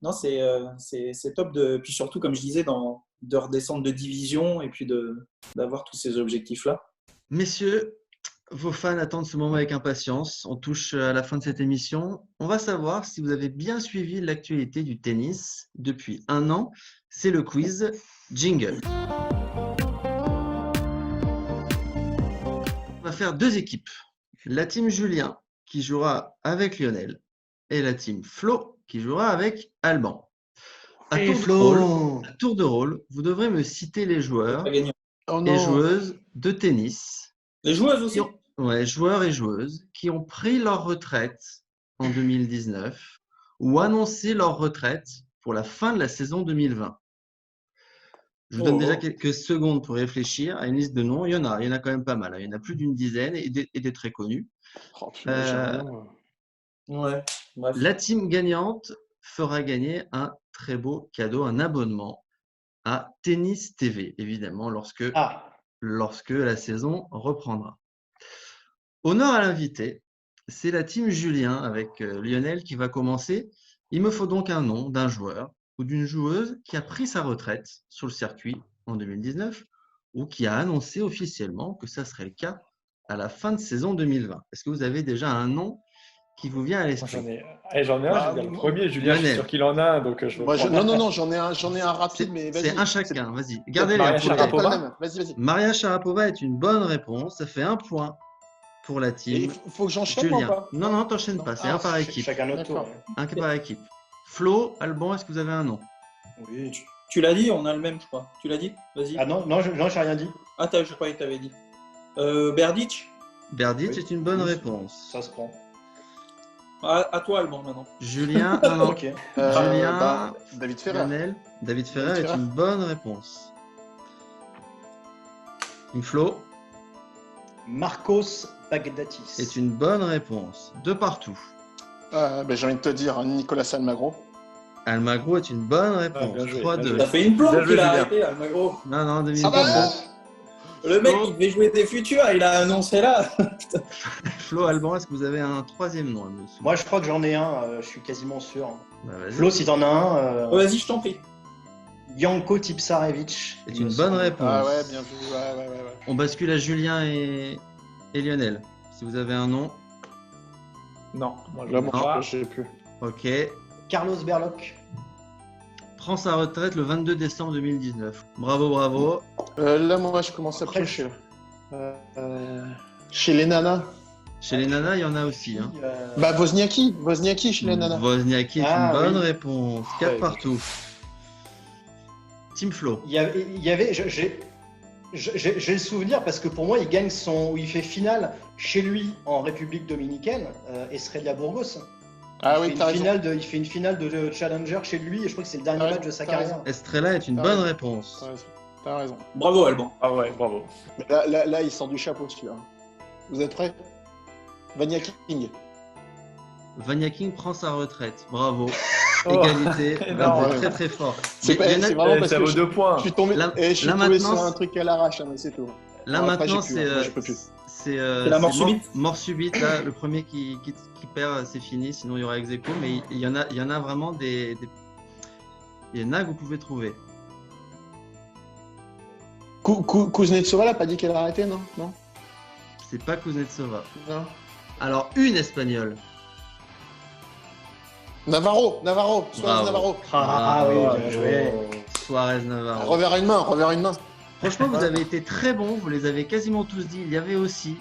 non, c'est top. Puis surtout, comme je disais, de redescendre de division et puis d'avoir tous ces objectifs-là. Messieurs, vos fans attendent ce moment avec impatience. On touche à la fin de cette émission. On va savoir si vous avez bien suivi l'actualité du tennis depuis un an. C'est le quiz Jingle. On va faire deux équipes. La team Julien qui jouera avec Lionel et la team Flo qui jouera avec Alban. À tour de rôle, vous devrez me citer les joueurs et joueuses de tennis. Les joueuses aussi. Joueurs et joueuses qui ont pris leur retraite en 2019 ou annoncé leur retraite pour la fin de la saison 2020. Je vous donne déjà quelques secondes pour réfléchir à une liste de noms. Il y en a quand même pas mal. Il y en a plus d'une dizaine et des très connus. La team gagnante fera gagner un très beau cadeau, un abonnement à Tennis TV, évidemment, lorsque la saison reprendra. Honneur à l'invité, c'est la team Julien avec Lionel qui va commencer. Il me faut donc un nom d'un joueur ou d'une joueuse qui a pris sa retraite sur le circuit en 2019 ou qui a annoncé officiellement que ça serait le cas à la fin de saison 2020. Est-ce que vous avez déjà un nom qui vous vient à l'esprit? J'en ai un, je vais dire le premier. Julien, je suis sûr qu'il en a un. Donc non, j'en ai un rapide, mais vas-y. C'est un chacun, vas-y. Gardez-les. Maria Sharapova. Vas-y. Maria Sharapova est une bonne réponse. Ça fait un point pour la team. Il faut que j'enchaîne Julien. ou pas? Non, t'enchaînes pas. C'est un par équipe. Chacun notre tour. Un par équipe. Flo, Alban, est-ce que vous avez un nom? Oui. Tu l'as dit, on a le même, je crois. Tu l'as dit? Vas-y. Ah non, j'ai rien dit. Ah, je croyais que tu avais dit. Berdic? Berdic est une bonne réponse. Ça se prend. À toi, Alban, maintenant. Julien, Ok. Julien, David Ferrer. Lionel, David Ferrer est une bonne réponse. Flo Marcos Baghdatis est une bonne réponse. De partout. J'ai envie de te dire Nicolas Almagro. Almagro est une bonne réponse. 3-2. Ça fait une plante qu'il a arrêté, Almagro. Non, 2000. Le mec, il devait jouer des futurs, il a annoncé là. Flo, Alban, est-ce que vous avez un troisième nom? Moi, je crois que j'en ai un, je suis quasiment sûr. Vas-y. Flo, si t'en as un. Vas-y, je t'en prie. Yanko Tipsarevic. C'est une bonne réponse. Ah ouais, bien vu. Ouais. On bascule à Julien et Lionel. Si vous avez un nom. Non, moi je sais plus. Ok. Carlos Berlocq. Prend sa retraite le 22 décembre 2019. Bravo. Là, moi, je commence à piocher. Chez les nanas. Chez les nanas, il y en a aussi. Hein. Wozniacki chez les nanas. Wozniacki est une bonne réponse. 4 partout. Team Flo. Il y avait j'ai le souvenir parce que pour moi, il fait finale chez lui en République dominicaine, Estrella Burgos. Ah oui, t'as raison. Il fait une finale de Challenger chez lui et je crois que c'est le dernier Ouais, match de sa t'as carrière. raison. Estrella est une T'as bonne raison. réponse. T'as raison. Bravo, Alban. Ah ouais, bravo. Mais là, il sort du chapeau, celui-là. Vous êtes prêts? Vania King. Vania King prend sa retraite. Bravo. Oh, Égalité. énorme. Vous êtes très très fort. C'est Il y en a- c'est vraiment parce Ça que vaut 2 points. je suis tombé, Là- je suis là, tombé maintenant, sur un truc à l'arrache, hein, mais c'est tout. Là Bon, après, maintenant, j'ai plus, hein. Moi, je peux plus. c'est la mort subite. Mort subite. Là, le premier qui perd, c'est fini. Sinon, il y aura ex-aequo. Mais il y en a vraiment il y en a que vous pouvez trouver. Kuznetsova, elle a pas dit qu'elle a arrêté, non? Non? C'est pas Kuznetsova. Non. Alors, une espagnole. Navarro, Suarez Bravo. Navarro. Ah oui, Bravo. bien joué. Suarez Navarro. Revers une main. Franchement, vous avez été très bons. Vous les avez quasiment tous dit. Il y avait aussi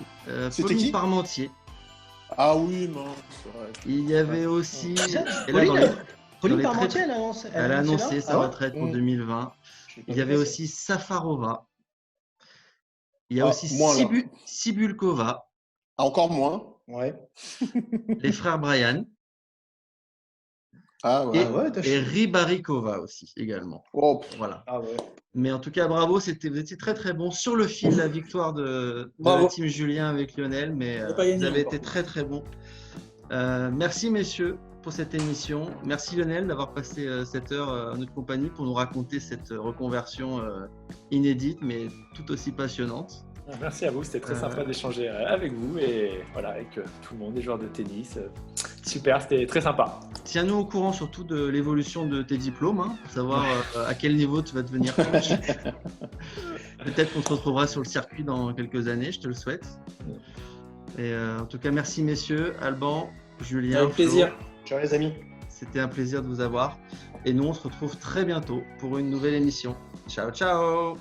C'était Pauline qui Parmentier. Ah oui, non, c'est vrai. Il y avait aussi. Et là, Pauline, dans les- Pauline les Parmentier, traites- elle a annoncé là sa Ah ouais retraite pour Mm. 2020. Il y avait aussi Safarova. Il y a Ah, aussi moins, là. Sibulkova, Ah, encore moins. Ouais. les frères Bryan Ah ouais. et, Ah ouais, t'as et fait. Ribarikova aussi également. Oh, Voilà. Ah ouais. Mais en tout cas, bravo, vous étiez très très bon sur le fil la victoire de Bravo. la team Julien avec Lionel, mais On n'a pas gagné vous avez encore. été très très bons. Merci messieurs pour cette émission. Merci Lionel d'avoir passé cette heure en notre compagnie pour nous raconter cette reconversion inédite mais tout aussi passionnante. Merci à vous, c'était très sympa d'échanger avec vous et voilà, avec tout le monde, des joueurs de tennis. Super, c'était très sympa. Tiens-nous au courant surtout de l'évolution de tes diplômes, hein, pour savoir à quel niveau tu vas devenir coach. Peut-être qu'on se retrouvera sur le circuit dans quelques années, je te le souhaite. Et en tout cas, merci messieurs, Alban, Julien. Avec plaisir. Flo. Ciao les amis. C'était un plaisir de vous avoir. Et nous, on se retrouve très bientôt pour une nouvelle émission. Ciao, ciao!